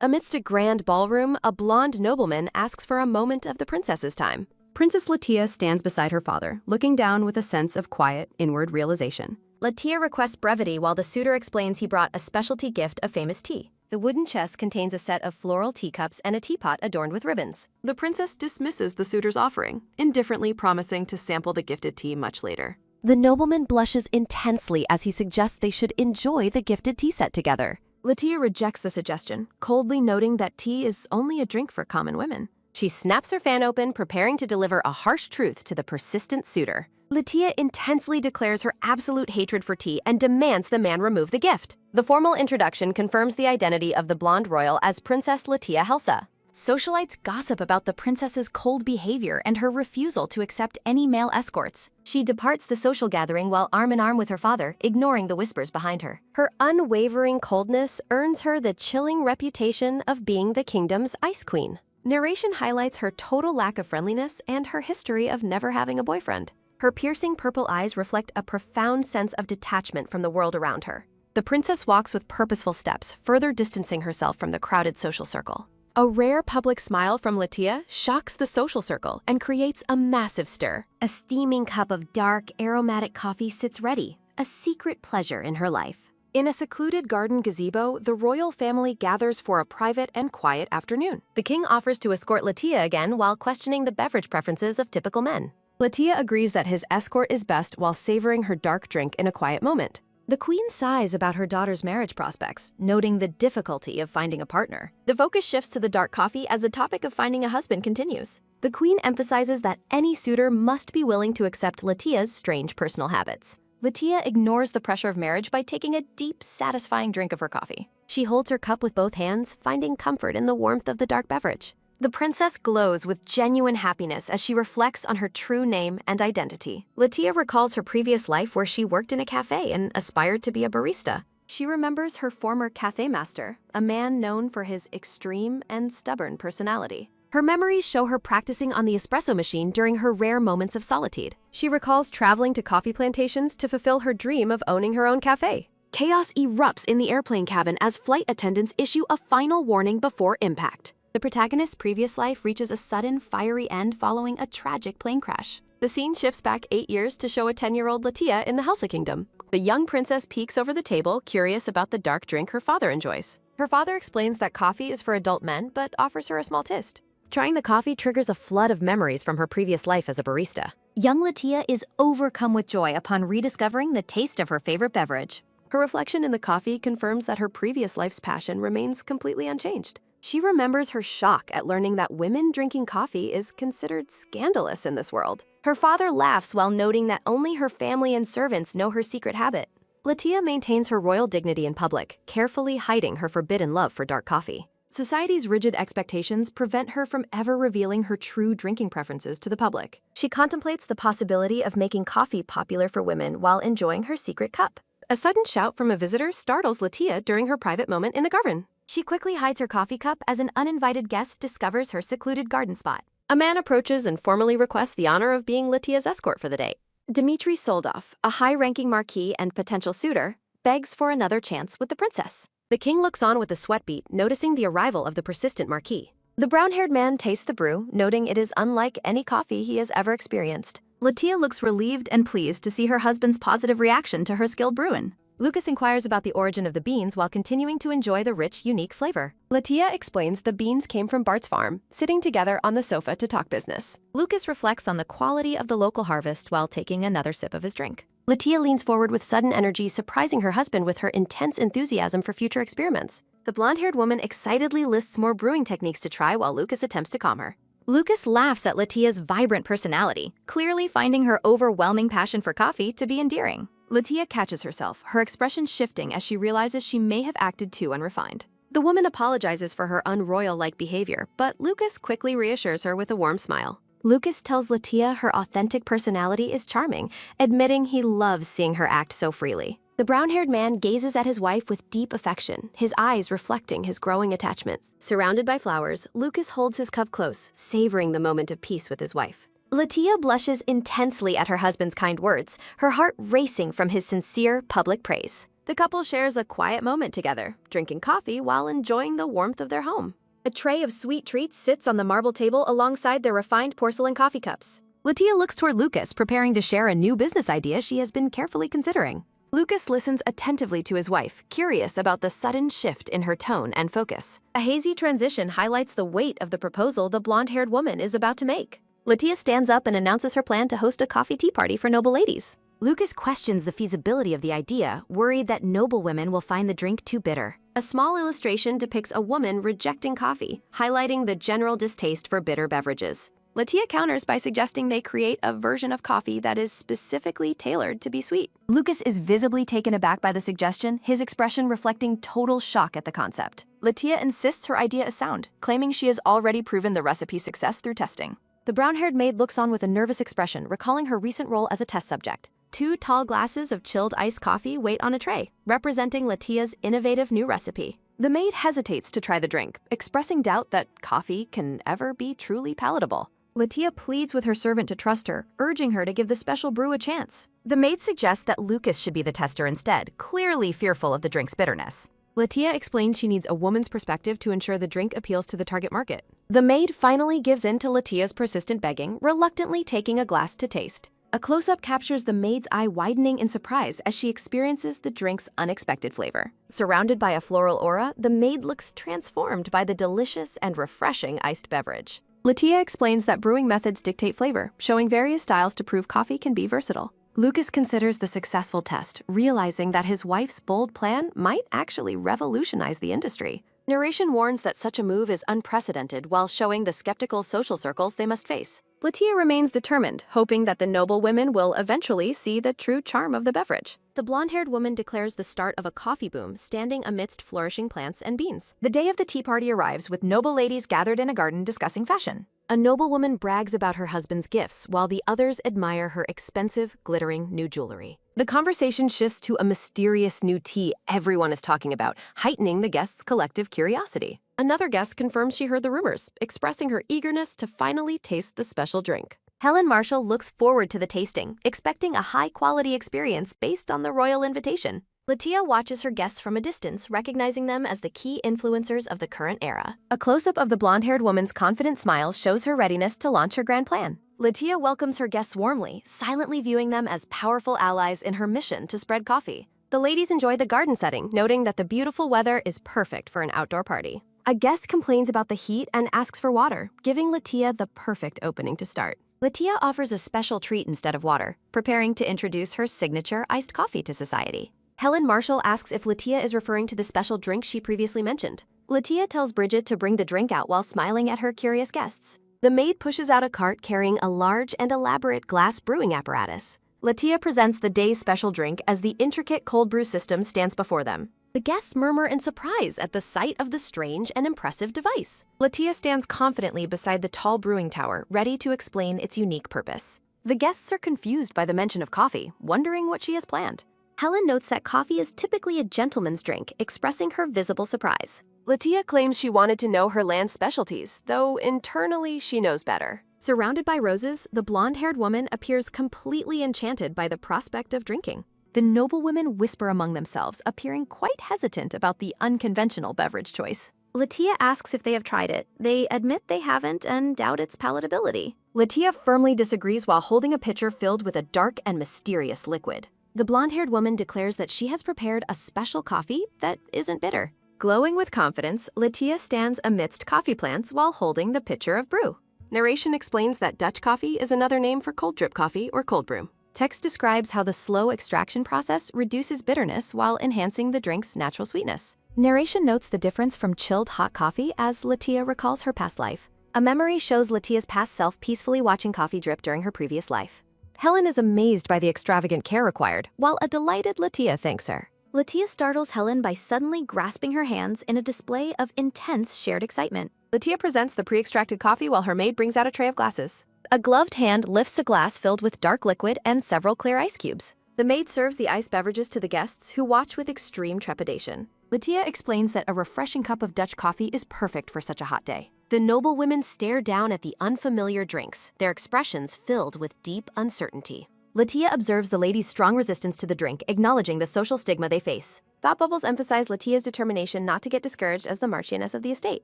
Amidst a grand ballroom, a blonde nobleman asks for a moment of the princess's time. Princess Latia stands beside her father, looking down with a sense of quiet, inward realization. Latia requests brevity while the suitor explains he brought a specialty gift of famous tea. The wooden chest contains a set of floral teacups and a teapot adorned with ribbons. The princess dismisses the suitor's offering, indifferently promising to sample the gifted tea much later. The nobleman blushes intensely as he suggests they should enjoy the gifted tea set together. Latia rejects the suggestion, coldly noting that tea is only a drink for common women. She snaps her fan open, preparing to deliver a harsh truth to the persistent suitor. Latia intensely declares her absolute hatred for tea and demands the man remove the gift. The formal introduction confirms the identity of the blonde royal as Princess Latia Helsa. Socialites gossip about the princess's cold behavior and her refusal to accept any male escorts. She departs the social gathering while arm in arm with her father, ignoring the whispers behind her. Her unwavering coldness earns her the chilling reputation of being the kingdom's ice queen. Narration highlights her total lack of friendliness and her history of never having a boyfriend. Her piercing purple eyes reflect a profound sense of detachment from the world around her. The princess walks with purposeful steps, further distancing herself from the crowded social circle. A rare public smile from Latia shocks the social circle and creates a massive stir. A steaming cup of dark, aromatic coffee sits ready, a secret pleasure in her life. In a secluded garden gazebo, the royal family gathers for a private and quiet afternoon. The king offers to escort Latia again while questioning the beverage preferences of typical men. Latia agrees that his escort is best while savoring her dark drink in a quiet moment. The queen sighs about her daughter's marriage prospects, noting the difficulty of finding a partner. The focus shifts to the dark coffee as the topic of finding a husband continues. The queen emphasizes that any suitor must be willing to accept Latia's strange personal habits. Latia ignores the pressure of marriage by taking a deep, satisfying drink of her coffee. She holds her cup with both hands, finding comfort in the warmth of the dark beverage. The princess glows with genuine happiness as she reflects on her true name and identity. Latia recalls her previous life where she worked in a cafe and aspired to be a barista. She remembers her former cafe master, a man known for his extreme and stubborn personality. Her memories show her practicing on the espresso machine during her rare moments of solitude. She recalls traveling to coffee plantations to fulfill her dream of owning her own cafe. Chaos erupts in the airplane cabin as flight attendants issue a final warning before impact. The protagonist's previous life reaches a sudden, fiery end following a tragic plane crash. The scene shifts back 8 years to show a 10-year-old Latia in the Helsa Kingdom. The young princess peeks over the table, curious about the dark drink her father enjoys. Her father explains that coffee is for adult men, but offers her a small taste. Trying the coffee triggers a flood of memories from her previous life as a barista. Young Latia is overcome with joy upon rediscovering the taste of her favorite beverage. Her reflection in the coffee confirms that her previous life's passion remains completely unchanged. She remembers her shock at learning that women drinking coffee is considered scandalous in this world. Her father laughs while noting that only her family and servants know her secret habit. Latia maintains her royal dignity in public, carefully hiding her forbidden love for dark coffee. Society's rigid expectations prevent her from ever revealing her true drinking preferences to the public. She contemplates the possibility of making coffee popular for women while enjoying her secret cup. A sudden shout from a visitor startles Latia during her private moment in the garden. She quickly hides her coffee cup as an uninvited guest discovers her secluded garden spot. A man approaches and formally requests the honor of being Latia's escort for the day. Dmitry Soldov, a high-ranking marquis and potential suitor, begs for another chance with the princess. The king looks on with a sweat beat, noticing the arrival of the persistent marquis. The brown-haired man tastes the brew, noting it is unlike any coffee he has ever experienced. Latia looks relieved and pleased to see her husband's positive reaction to her skilled brewing. Lucas inquires about the origin of the beans while continuing to enjoy the rich, unique flavor. Latia explains the beans came from Bart's farm, sitting together on the sofa to talk business. Lucas reflects on the quality of the local harvest while taking another sip of his drink. Latia leans forward with sudden energy, surprising her husband with her intense enthusiasm for future experiments. The blonde-haired woman excitedly lists more brewing techniques to try while Lucas attempts to calm her. Lucas laughs at Latia's vibrant personality, clearly finding her overwhelming passion for coffee to be endearing. Latia catches herself, her expression shifting as she realizes she may have acted too unrefined. The woman apologizes for her unroyal-like behavior, but Lucas quickly reassures her with a warm smile. Lucas tells Latia her authentic personality is charming, admitting he loves seeing her act so freely. The brown-haired man gazes at his wife with deep affection, his eyes reflecting his growing attachments. Surrounded by flowers, Lucas holds his cup close, savoring the moment of peace with his wife. Latia blushes intensely at her husband's kind words, her heart racing from his sincere public praise. The couple shares a quiet moment together, drinking coffee while enjoying the warmth of their home. A tray of sweet treats sits on the marble table alongside their refined porcelain coffee cups. Latia looks toward Lucas, preparing to share a new business idea she has been carefully considering. Lucas listens attentively to his wife, curious about the sudden shift in her tone and focus. A hazy transition highlights the weight of the proposal the blonde-haired woman is about to make. Latia stands up and announces her plan to host a coffee tea party for noble ladies. Lucas questions the feasibility of the idea, worried that noble women will find the drink too bitter. A small illustration depicts a woman rejecting coffee, highlighting the general distaste for bitter beverages. Latia counters by suggesting they create a version of coffee that is specifically tailored to be sweet. Lucas is visibly taken aback by the suggestion, his expression reflecting total shock at the concept. Latia insists her idea is sound, claiming she has already proven the recipe's success through testing. The brown-haired maid looks on with a nervous expression, recalling her recent role as a test subject. 2 tall glasses of chilled iced coffee wait on a tray, representing Latia's innovative new recipe. The maid hesitates to try the drink, expressing doubt that coffee can ever be truly palatable. Latia pleads with her servant to trust her, urging her to give the special brew a chance. The maid suggests that Lucas should be the tester instead, clearly fearful of the drink's bitterness. Latia explains she needs a woman's perspective to ensure the drink appeals to the target market. The maid finally gives in to Latia's persistent begging, reluctantly taking a glass to taste. A close-up captures the maid's eye widening in surprise as she experiences the drink's unexpected flavor. Surrounded by a floral aura, the maid looks transformed by the delicious and refreshing iced beverage. Latia explains that brewing methods dictate flavor, showing various styles to prove coffee can be versatile. Lucas considers the successful test, realizing that his wife's bold plan might actually revolutionize the industry. Narration warns that such a move is unprecedented while showing the skeptical social circles they must face. Latia remains determined, hoping that the noble women will eventually see the true charm of the beverage. The blonde-haired woman declares the start of a coffee boom, standing amidst flourishing plants and beans. The day of the tea party arrives with noble ladies gathered in a garden discussing fashion. A noblewoman brags about her husband's gifts, while the others admire her expensive, glittering new jewelry. The conversation shifts to a mysterious new tea everyone is talking about, heightening the guests' collective curiosity. Another guest confirms she heard the rumors, expressing her eagerness to finally taste the special drink. Helen Marshall looks forward to the tasting, expecting a high-quality experience based on the royal invitation. Latia watches her guests from a distance, recognizing them as the key influencers of the current era. A close-up of the blonde-haired woman's confident smile shows her readiness to launch her grand plan. Latia welcomes her guests warmly, silently viewing them as powerful allies in her mission to spread coffee. The ladies enjoy the garden setting, noting that the beautiful weather is perfect for an outdoor party. A guest complains about the heat and asks for water, giving Latia the perfect opening to start. Latia offers a special treat instead of water, preparing to introduce her signature iced coffee to society. Helen Marshall asks if Latia is referring to the special drink she previously mentioned. Latia tells Bridget to bring the drink out while smiling at her curious guests. The maid pushes out a cart carrying a large and elaborate glass brewing apparatus. Latia presents the day's special drink as the intricate cold brew system stands before them. The guests murmur in surprise at the sight of the strange and impressive device. Latia stands confidently beside the tall brewing tower, ready to explain its unique purpose. The guests are confused by the mention of coffee, wondering what she has planned. Helen notes that coffee is typically a gentleman's drink, expressing her visible surprise. Latia claims she wanted to know her land's specialties, though internally she knows better. Surrounded by roses, the blonde-haired woman appears completely enchanted by the prospect of drinking. The noblewomen whisper among themselves, appearing quite hesitant about the unconventional beverage choice. Latia asks if they have tried it. They admit they haven't and doubt its palatability. Latia firmly disagrees while holding a pitcher filled with a dark and mysterious liquid. The blonde-haired woman declares that she has prepared a special coffee that isn't bitter. Glowing with confidence, Latia stands amidst coffee plants while holding the pitcher of brew. Narration explains that Dutch coffee is another name for cold drip coffee or cold brew. Text describes how the slow extraction process reduces bitterness while enhancing the drink's natural sweetness. Narration notes the difference from chilled hot coffee as Latia recalls her past life. A memory shows Latia's past self peacefully watching coffee drip during her previous life. Helen is amazed by the extravagant care required, while a delighted Latia thanks her. Latia startles Helen by suddenly grasping her hands in a display of intense shared excitement. Latia presents the pre-extracted coffee while her maid brings out a tray of glasses. A gloved hand lifts a glass filled with dark liquid and several clear ice cubes. The maid serves the iced beverages to the guests, who watch with extreme trepidation. Latia explains that a refreshing cup of Dutch coffee is perfect for such a hot day. The noble women stare down at the unfamiliar drinks, their expressions filled with deep uncertainty. Latia observes the ladies' strong resistance to the drink, acknowledging the social stigma they face. Thought bubbles emphasize Latia's determination not to get discouraged as the Marchioness of the estate.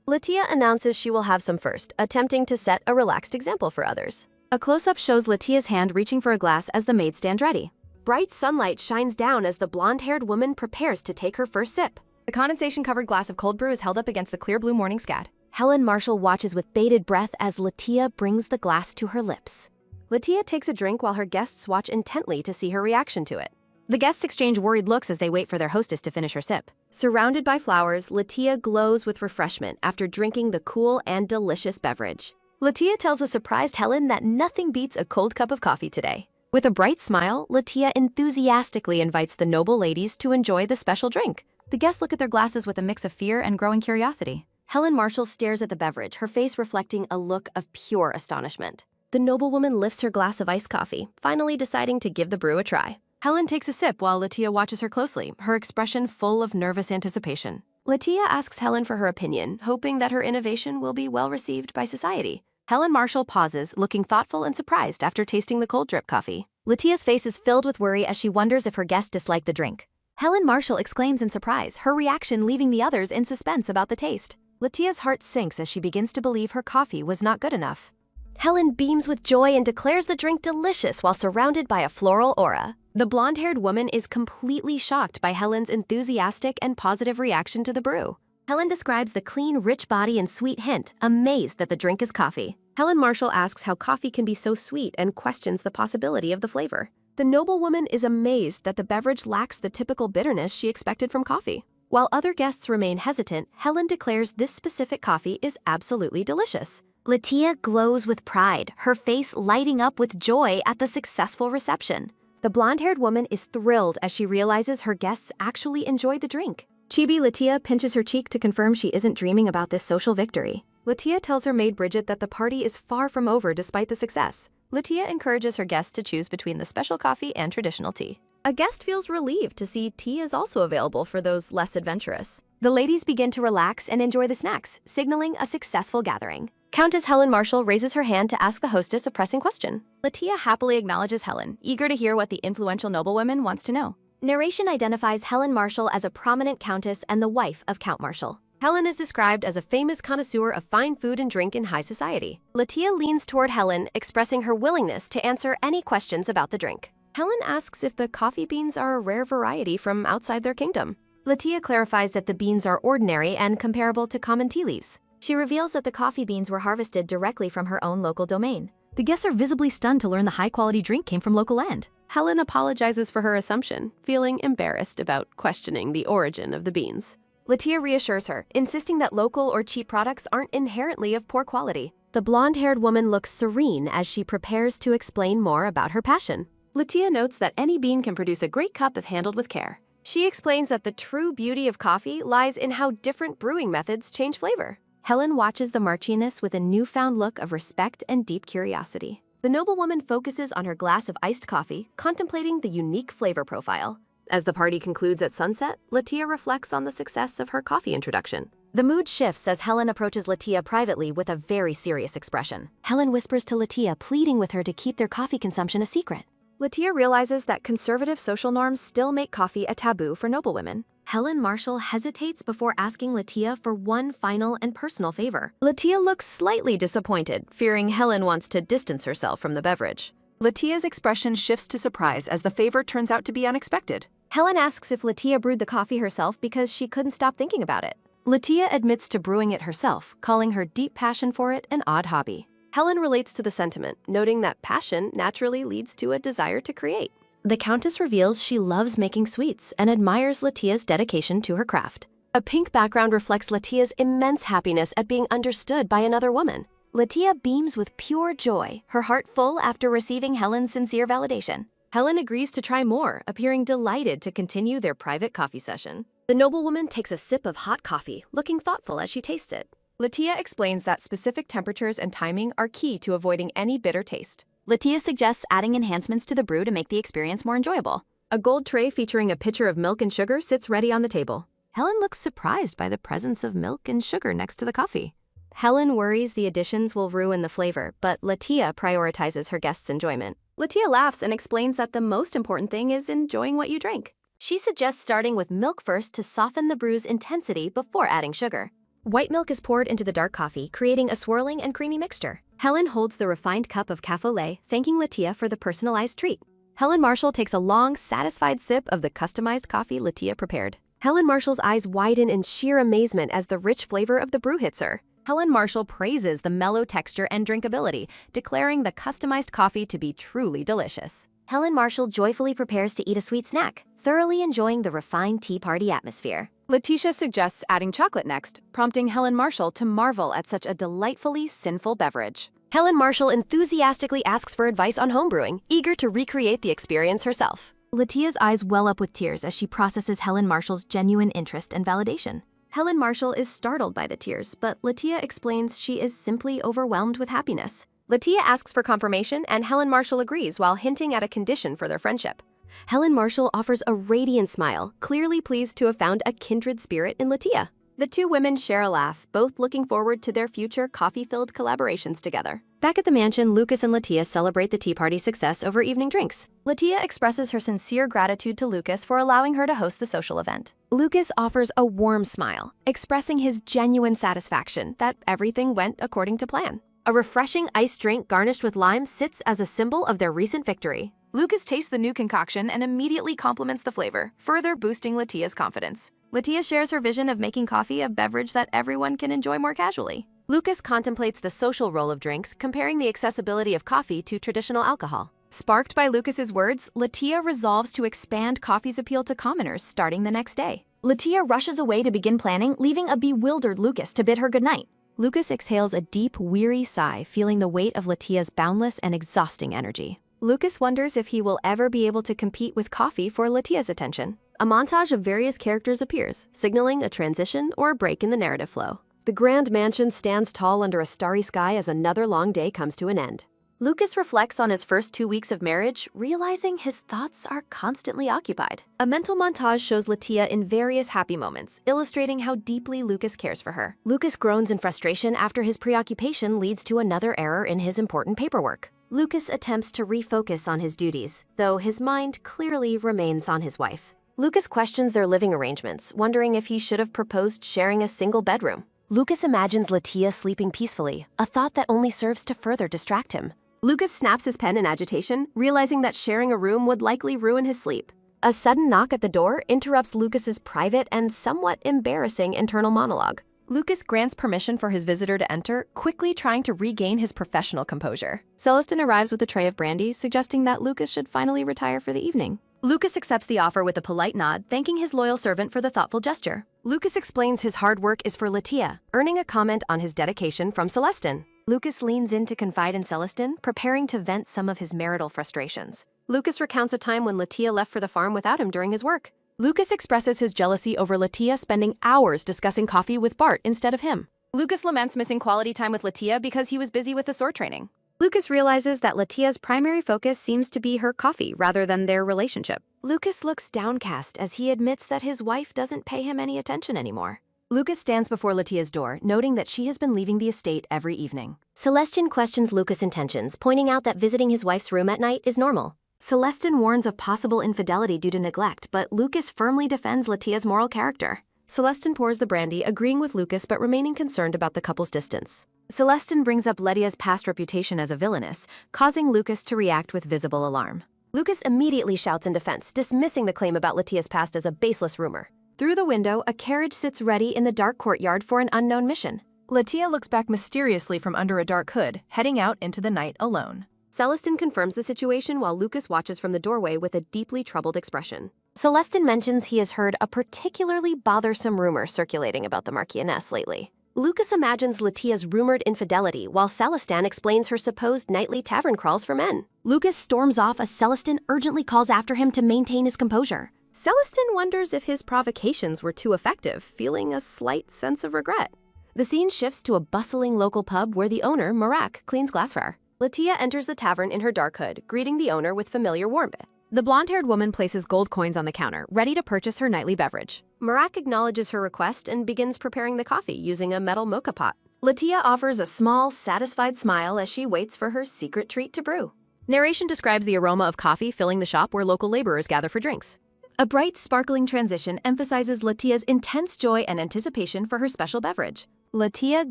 Latia announces she will have some first, attempting to set a relaxed example for others. A close-up shows Latia's hand reaching for a glass as the maids stand ready. Bright sunlight shines down as the blonde-haired woman prepares to take her first sip. The condensation-covered glass of cold brew is held up against the clear blue morning sky. Helen Marshall watches with bated breath as Latia brings the glass to her lips. Latia takes a drink while her guests watch intently to see her reaction to it. The guests exchange worried looks as they wait for their hostess to finish her sip. Surrounded by flowers, Latia glows with refreshment after drinking the cool and delicious beverage. Latia tells a surprised Helen that nothing beats a cold cup of coffee today. With a bright smile, Latia enthusiastically invites the noble ladies to enjoy the special drink. The guests look at their glasses with a mix of fear and growing curiosity. Helen Marshall stares at the beverage, her face reflecting a look of pure astonishment. The noblewoman lifts her glass of iced coffee, finally deciding to give the brew a try. Helen takes a sip while Latia watches her closely, her expression full of nervous anticipation. Latia asks Helen for her opinion, hoping that her innovation will be well received by society. Helen Marshall pauses, looking thoughtful and surprised after tasting the cold drip coffee. Latia's face is filled with worry as she wonders if her guests dislike the drink. Helen Marshall exclaims in surprise, her reaction leaving the others in suspense about the taste. Latia's heart sinks as she begins to believe her coffee was not good enough. Helen beams with joy and declares the drink delicious while surrounded by a floral aura. The blonde-haired woman is completely shocked by Helen's enthusiastic and positive reaction to the brew. Helen describes the clean, rich body and sweet hint, amazed that the drink is coffee. Helen Marshall asks how coffee can be so sweet and questions the possibility of the flavor. The noblewoman is amazed that the beverage lacks the typical bitterness she expected from coffee. While other guests remain hesitant, Helen declares this specific coffee is absolutely delicious. Latia glows with pride, her face lighting up with joy at the successful reception. The blonde-haired woman is thrilled as she realizes her guests actually enjoyed the drink. Chibi Latia pinches her cheek to confirm she isn't dreaming about this social victory. Latia tells her maid Bridget that the party is far from over despite the success. Latia encourages her guests to choose between the special coffee and traditional tea. A guest feels relieved to see tea is also available for those less adventurous. The ladies begin to relax and enjoy the snacks, signaling a successful gathering. Countess Helen Marshall raises her hand to ask the hostess a pressing question. Latia happily acknowledges Helen, eager to hear what the influential noblewoman wants to know. Narration identifies Helen Marshall as a prominent countess and the wife of Count Marshall. Helen is described as a famous connoisseur of fine food and drink in high society. Latia leans toward Helen, expressing her willingness to answer any questions about the drink. Helen asks if the coffee beans are a rare variety from outside their kingdom. Latia clarifies that the beans are ordinary and comparable to common tea leaves. She reveals that the coffee beans were harvested directly from her own local domain. The guests are visibly stunned to learn the high-quality drink came from local land. Helen apologizes for her assumption, feeling embarrassed about questioning the origin of the beans. Latia reassures her, insisting that local or cheap products aren't inherently of poor quality. The blonde-haired woman looks serene as she prepares to explain more about her passion. Latia notes that any bean can produce a great cup if handled with care. She explains that the true beauty of coffee lies in how different brewing methods change flavor. Helen watches the Marchioness with a newfound look of respect and deep curiosity. The noblewoman focuses on her glass of iced coffee, contemplating the unique flavor profile. As the party concludes at sunset, Latia reflects on the success of her coffee introduction. The mood shifts as Helen approaches Latia privately with a very serious expression. Helen whispers to Latia, pleading with her to keep their coffee consumption a secret. Latia realizes that conservative social norms still make coffee a taboo for noblewomen. Helen Marshall hesitates before asking Latia for one final and personal favor. Latia looks slightly disappointed, fearing Helen wants to distance herself from the beverage. Latia's expression shifts to surprise as the favor turns out to be unexpected. Helen asks if Latia brewed the coffee herself because she couldn't stop thinking about it. Latia admits to brewing it herself, calling her deep passion for it an odd hobby. Helen relates to the sentiment, noting that passion naturally leads to a desire to create. The Countess reveals she loves making sweets and admires Latia's dedication to her craft. A pink background reflects Latia's immense happiness at being understood by another woman. Latia beams with pure joy, her heart full after receiving Helen's sincere validation. Helen agrees to try more, appearing delighted to continue their private coffee session. The noblewoman takes a sip of hot coffee, looking thoughtful as she tastes it. Latia explains that specific temperatures and timing are key to avoiding any bitter taste. Latia suggests adding enhancements to the brew to make the experience more enjoyable. A gold tray featuring a pitcher of milk and sugar sits ready on the table. Helen looks surprised by the presence of milk and sugar next to the coffee. Helen worries the additions will ruin the flavor, but Latia prioritizes her guests' enjoyment. Latia laughs and explains that the most important thing is enjoying what you drink. She suggests starting with milk first to soften the brew's intensity before adding sugar. White milk is poured into the dark coffee, creating a swirling and creamy mixture. Helen holds the refined cup of café au lait, thanking Latia for the personalized treat. Helen Marshall takes a long, satisfied sip of the customized coffee Latia prepared. Helen Marshall's eyes widen in sheer amazement as the rich flavor of the brew hits her. Helen Marshall praises the mellow texture and drinkability, declaring the customized coffee to be truly delicious. Helen Marshall joyfully prepares to eat a sweet snack, thoroughly enjoying the refined tea party atmosphere. Letitia suggests adding chocolate next, prompting Helen Marshall to marvel at such a delightfully sinful beverage. Helen Marshall enthusiastically asks for advice on homebrewing, eager to recreate the experience herself. Latia's eyes well up with tears as she processes Helen Marshall's genuine interest and validation. Helen Marshall is startled by the tears, but Latia explains she is simply overwhelmed with happiness. Latia asks for confirmation, and Helen Marshall agrees while hinting at a condition for their friendship. Helen Marshall offers a radiant smile, clearly pleased to have found a kindred spirit in Latia. The two women share a laugh, both looking forward to their future coffee-filled collaborations together. Back at the mansion, Lucas and Latia celebrate the tea party's success over evening drinks. Latia expresses her sincere gratitude to Lucas for allowing her to host the social event. Lucas offers a warm smile, expressing his genuine satisfaction that everything went according to plan. A refreshing iced drink garnished with lime sits as a symbol of their recent victory. Lucas tastes the new concoction and immediately compliments the flavor, further boosting Latia's confidence. Latia shares her vision of making coffee a beverage that everyone can enjoy more casually. Lucas contemplates the social role of drinks, comparing the accessibility of coffee to traditional alcohol. Sparked by Lucas's words, Latia resolves to expand coffee's appeal to commoners starting the next day. Latia rushes away to begin planning, leaving a bewildered Lucas to bid her goodnight. Lucas exhales a deep, weary sigh, feeling the weight of Latia's boundless and exhausting energy. Lucas wonders if he will ever be able to compete with coffee for Latia's attention. A montage of various characters appears, signaling a transition or a break in the narrative flow. The grand mansion stands tall under a starry sky as another long day comes to an end. Lucas reflects on his first 2 weeks of marriage, realizing his thoughts are constantly occupied. A mental montage shows Latia in various happy moments, illustrating how deeply Lucas cares for her. Lucas groans in frustration after his preoccupation leads to another error in his important paperwork. Lucas attempts to refocus on his duties, though his mind clearly remains on his wife. Lucas questions their living arrangements, wondering if he should have proposed sharing a single bedroom. Lucas imagines Latia sleeping peacefully, a thought that only serves to further distract him. Lucas snaps his pen in agitation, realizing that sharing a room would likely ruin his sleep. A sudden knock at the door interrupts Lucas's private and somewhat embarrassing internal monologue. Lucas grants permission for his visitor to enter, quickly trying to regain his professional composure. Celestin arrives with a tray of brandy, suggesting that Lucas should finally retire for the evening. Lucas accepts the offer with a polite nod, thanking his loyal servant for the thoughtful gesture. Lucas explains his hard work is for Latia, earning a comment on his dedication from Celestin. Lucas leans in to confide in Celestin, preparing to vent some of his marital frustrations. Lucas recounts a time when Latia left for the farm without him during his work. Lucas expresses his jealousy over Latia spending hours discussing coffee with Bart instead of him. Lucas laments missing quality time with Latia because he was busy with the sword training. Lucas realizes that Latia's primary focus seems to be her coffee rather than their relationship. Lucas looks downcast as he admits that his wife doesn't pay him any attention anymore. Lucas stands before Latia's door, noting that she has been leaving the estate every evening. Celestin questions Lucas' intentions, pointing out that visiting his wife's room at night is normal. Celestin warns of possible infidelity due to neglect, but Lucas firmly defends Latia's moral character. Celestin pours the brandy, agreeing with Lucas but remaining concerned about the couple's distance. Celestin brings up Latia's past reputation as a villainess, causing Lucas to react with visible alarm. Lucas immediately shouts in defense, dismissing the claim about Latia's past as a baseless rumor. Through the window, a carriage sits ready in the dark courtyard for an unknown mission. Latia looks back mysteriously from under a dark hood, heading out into the night alone. Celestin confirms the situation while Lucas watches from the doorway with a deeply troubled expression. Celestin mentions he has heard a particularly bothersome rumor circulating about the Marchioness lately. Lucas imagines Latia's rumored infidelity while Celestin explains her supposed nightly tavern crawls for men. Lucas storms off as Celestin urgently calls after him to maintain his composure. Celestin wonders if his provocations were too effective, feeling a slight sense of regret. The scene shifts to a bustling local pub where the owner, Marak, cleans glassware. Latia enters the tavern in her dark hood, greeting the owner with familiar warmth. The blonde-haired woman places gold coins on the counter, ready to purchase her nightly beverage. Marak acknowledges her request and begins preparing the coffee using a metal mocha pot. Latia offers a small, satisfied smile as she waits for her secret treat to brew. Narration describes the aroma of coffee filling the shop where local laborers gather for drinks. A bright, sparkling transition emphasizes Latia's intense joy and anticipation for her special beverage. Latia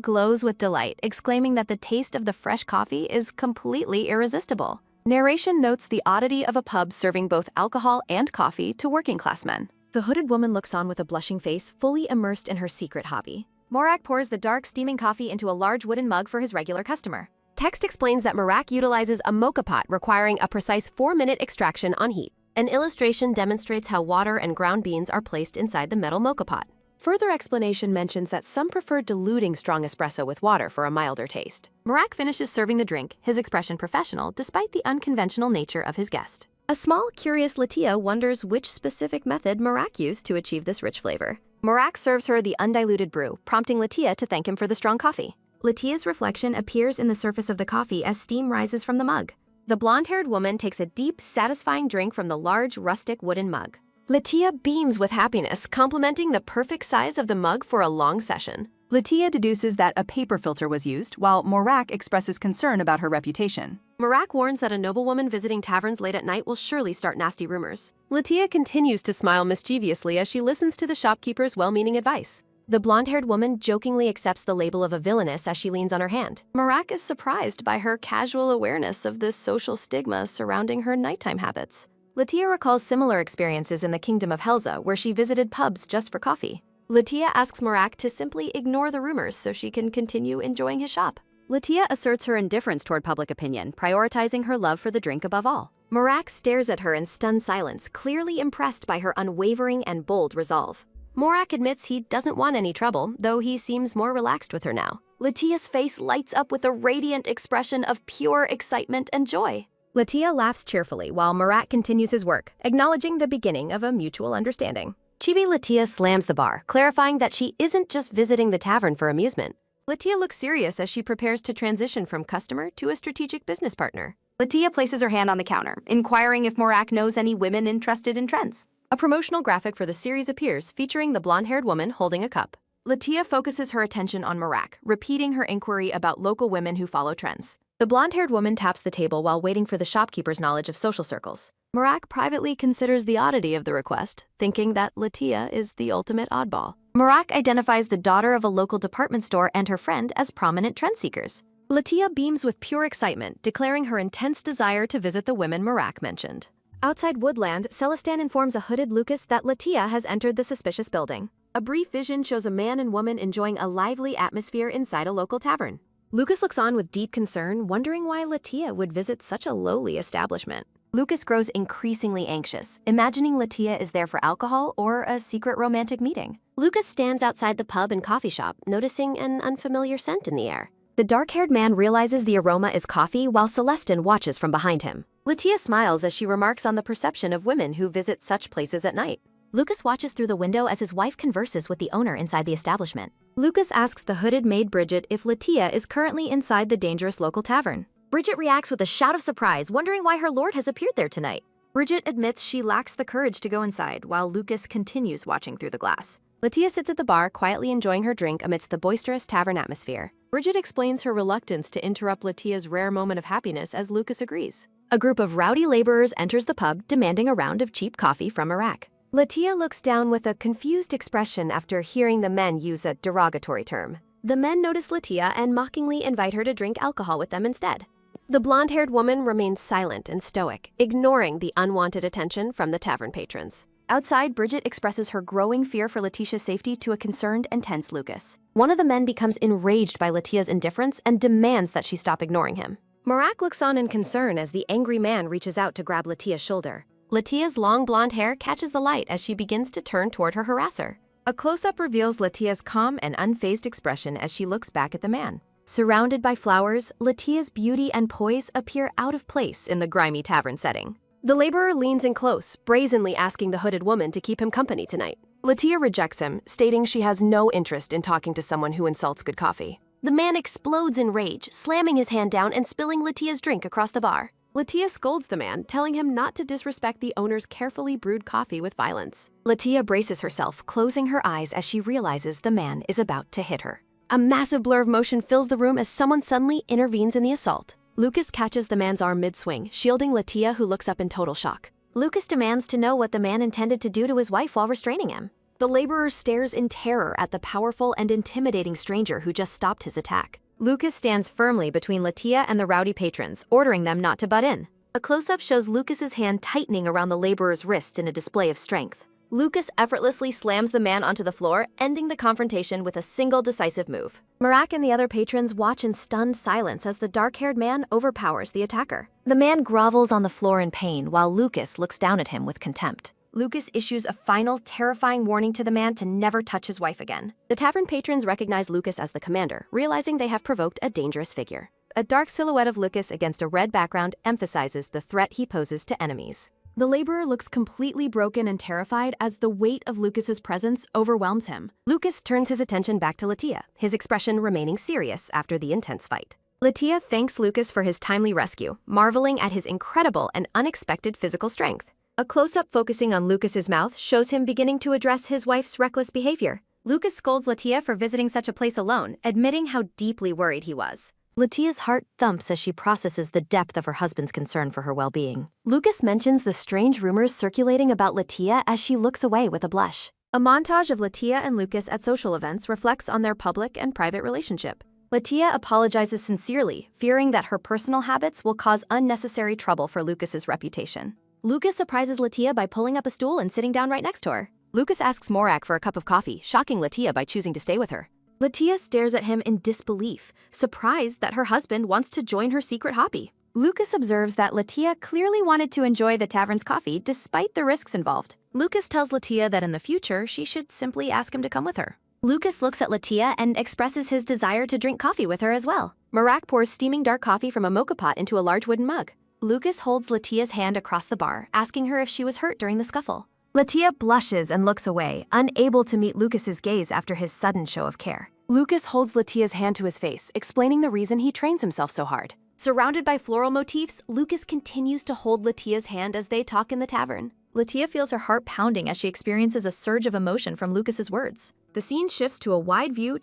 glows with delight, exclaiming that the taste of the fresh coffee is completely irresistible. Narration notes the oddity of a pub serving both alcohol and coffee to working-class men. The hooded woman looks on with a blushing face, fully immersed in her secret hobby. Morak pours the dark, steaming coffee into a large wooden mug for his regular customer. Text explains that Morak utilizes a mocha pot requiring a precise 4-minute extraction on heat. An illustration demonstrates how water and ground beans are placed inside the metal mocha pot. Further explanation mentions that some prefer diluting strong espresso with water for a milder taste. Morak finishes serving the drink, his expression professional despite the unconventional nature of his guest. A small, curious Latia wonders which specific method Morak used to achieve this rich flavor. Morak serves her the undiluted brew, prompting Latia to thank him for the strong coffee. Latia's reflection appears in the surface of the coffee as steam rises from the mug. The blonde-haired woman takes a deep, satisfying drink from the large, rustic wooden mug. Latia beams with happiness, complimenting the perfect size of the mug for a long session. Latia deduces that a paper filter was used, while Morak expresses concern about her reputation. Morak warns that a noblewoman visiting taverns late at night will surely start nasty rumors. Latia continues to smile mischievously as she listens to the shopkeeper's well-meaning advice. The blonde-haired woman jokingly accepts the label of a villainess as she leans on her hand. Morak is surprised by her casual awareness of this social stigma surrounding her nighttime habits. Latia recalls similar experiences in the Kingdom of Helza, where she visited pubs just for coffee. Latia asks Morak to simply ignore the rumors so she can continue enjoying his shop. Latia asserts her indifference toward public opinion, prioritizing her love for the drink above all. Morak stares at her in stunned silence, clearly impressed by her unwavering and bold resolve. Morak admits he doesn't want any trouble, though he seems more relaxed with her now. Latia's face lights up with a radiant expression of pure excitement and joy. Latia laughs cheerfully while Morak continues his work, acknowledging the beginning of a mutual understanding. Chibi Latia slams the bar, clarifying that she isn't just visiting the tavern for amusement. Latia looks serious as she prepares to transition from customer to a strategic business partner. Latia places her hand on the counter, inquiring if Morak knows any women interested in trends. A promotional graphic for the series appears, featuring the blonde-haired woman holding a cup. Latia focuses her attention on Morak, repeating her inquiry about local women who follow trends. The blonde-haired woman taps the table while waiting for the shopkeeper's knowledge of social circles. Morak privately considers the oddity of the request, thinking that Latia is the ultimate oddball. Morak identifies the daughter of a local department store and her friend as prominent trend seekers. Latia beams with pure excitement, declaring her intense desire to visit the women Morak mentioned. Outside Woodland, Celestin informs a hooded Lucas that Latia has entered the suspicious building. A brief vision shows a man and woman enjoying a lively atmosphere inside a local tavern. Lucas looks on with deep concern, wondering why Latia would visit such a lowly establishment. Lucas grows increasingly anxious, imagining Latia is there for alcohol or a secret romantic meeting. Lucas stands outside the pub and coffee shop, noticing an unfamiliar scent in the air. The dark-haired man realizes the aroma is coffee while Celestin watches from behind him. Latia smiles as she remarks on the perception of women who visit such places at night. Lucas watches through the window as his wife converses with the owner inside the establishment. Lucas asks the hooded maid Bridget if Latia is currently inside the dangerous local tavern. Bridget reacts with a shout of surprise, wondering why her lord has appeared there tonight. Bridget admits she lacks the courage to go inside, while Lucas continues watching through the glass. Latia sits at the bar, quietly enjoying her drink amidst the boisterous tavern atmosphere. Bridget explains her reluctance to interrupt Latia's rare moment of happiness as Lucas agrees. A group of rowdy laborers enters the pub, demanding a round of cheap coffee from Iraq. Latia looks down with a confused expression after hearing the men use a derogatory term. The men notice Latia and mockingly invite her to drink alcohol with them instead. The blonde-haired woman remains silent and stoic, ignoring the unwanted attention from the tavern patrons. Outside, Bridget expresses her growing fear for Letitia's safety to a concerned and tense Lucas. One of the men becomes enraged by Latia's indifference and demands that she stop ignoring him. Morak looks on in concern as the angry man reaches out to grab Latia's shoulder. Latia's long blonde hair catches the light as she begins to turn toward her harasser. A close-up reveals Latia's calm and unfazed expression as she looks back at the man. Surrounded by flowers, Latia's beauty and poise appear out of place in the grimy tavern setting. The laborer leans in close, brazenly asking the hooded woman to keep him company tonight. Latia rejects him, stating she has no interest in talking to someone who insults good coffee. The man explodes in rage, slamming his hand down and spilling Latia's drink across the bar. Latia scolds the man, telling him not to disrespect the owner's carefully brewed coffee with violence. Latia braces herself, closing her eyes as she realizes the man is about to hit her. A massive blur of motion fills the room as someone suddenly intervenes in the assault. Lucas catches the man's arm mid-swing, shielding Latia, who looks up in total shock. Lucas demands to know what the man intended to do to his wife while restraining him. The laborer stares in terror at the powerful and intimidating stranger who just stopped his attack. Lucas stands firmly between Latia and the rowdy patrons, ordering them not to butt in. A close-up shows Lucas's hand tightening around the laborer's wrist in a display of strength. Lucas effortlessly slams the man onto the floor, ending the confrontation with a single decisive move. Marak and the other patrons watch in stunned silence as the dark-haired man overpowers the attacker. The man grovels on the floor in pain while Lucas looks down at him with contempt. Lucas issues a final, terrifying warning to the man to never touch his wife again. The tavern patrons recognize Lucas as the commander, realizing they have provoked a dangerous figure. A dark silhouette of Lucas against a red background emphasizes the threat he poses to enemies. The laborer looks completely broken and terrified as the weight of Lucas's presence overwhelms him. Lucas turns his attention back to Latia, his expression remaining serious after the intense fight. Latia thanks Lucas for his timely rescue, marveling at his incredible and unexpected physical strength. A close-up focusing on Lucas's mouth shows him beginning to address his wife's reckless behavior. Lucas scolds Latia for visiting such a place alone, admitting how deeply worried he was. Latia's heart thumps as she processes the depth of her husband's concern for her well-being. Lucas mentions the strange rumors circulating about Latia as she looks away with a blush. A montage of Latia and Lucas at social events reflects on their public and private relationship. Latia apologizes sincerely, fearing that her personal habits will cause unnecessary trouble for Lucas's reputation. Lucas surprises Latia by pulling up a stool and sitting down right next to her. Lucas asks Morak for a cup of coffee, shocking Latia by choosing to stay with her. Latia stares at him in disbelief, surprised that her husband wants to join her secret hobby. Lucas observes that Latia clearly wanted to enjoy the tavern's coffee despite the risks involved. Lucas tells Latia that in the future, she should simply ask him to come with her. Lucas looks at Latia and expresses his desire to drink coffee with her as well. Marak pours steaming dark coffee from a mocha pot into a large wooden mug. Lucas holds Latia's hand across the bar, asking her if she was hurt during the scuffle. Latia blushes and looks away, unable to meet Lucas's gaze after his sudden show of care. Lucas holds Latia's hand to his face, explaining the reason he trains himself so hard. Surrounded by floral motifs, Lucas continues to hold Latia's hand as they talk in the tavern. Latia feels her heart pounding as she experiences a surge of emotion from Lucas's words. The scene shifts to a wide view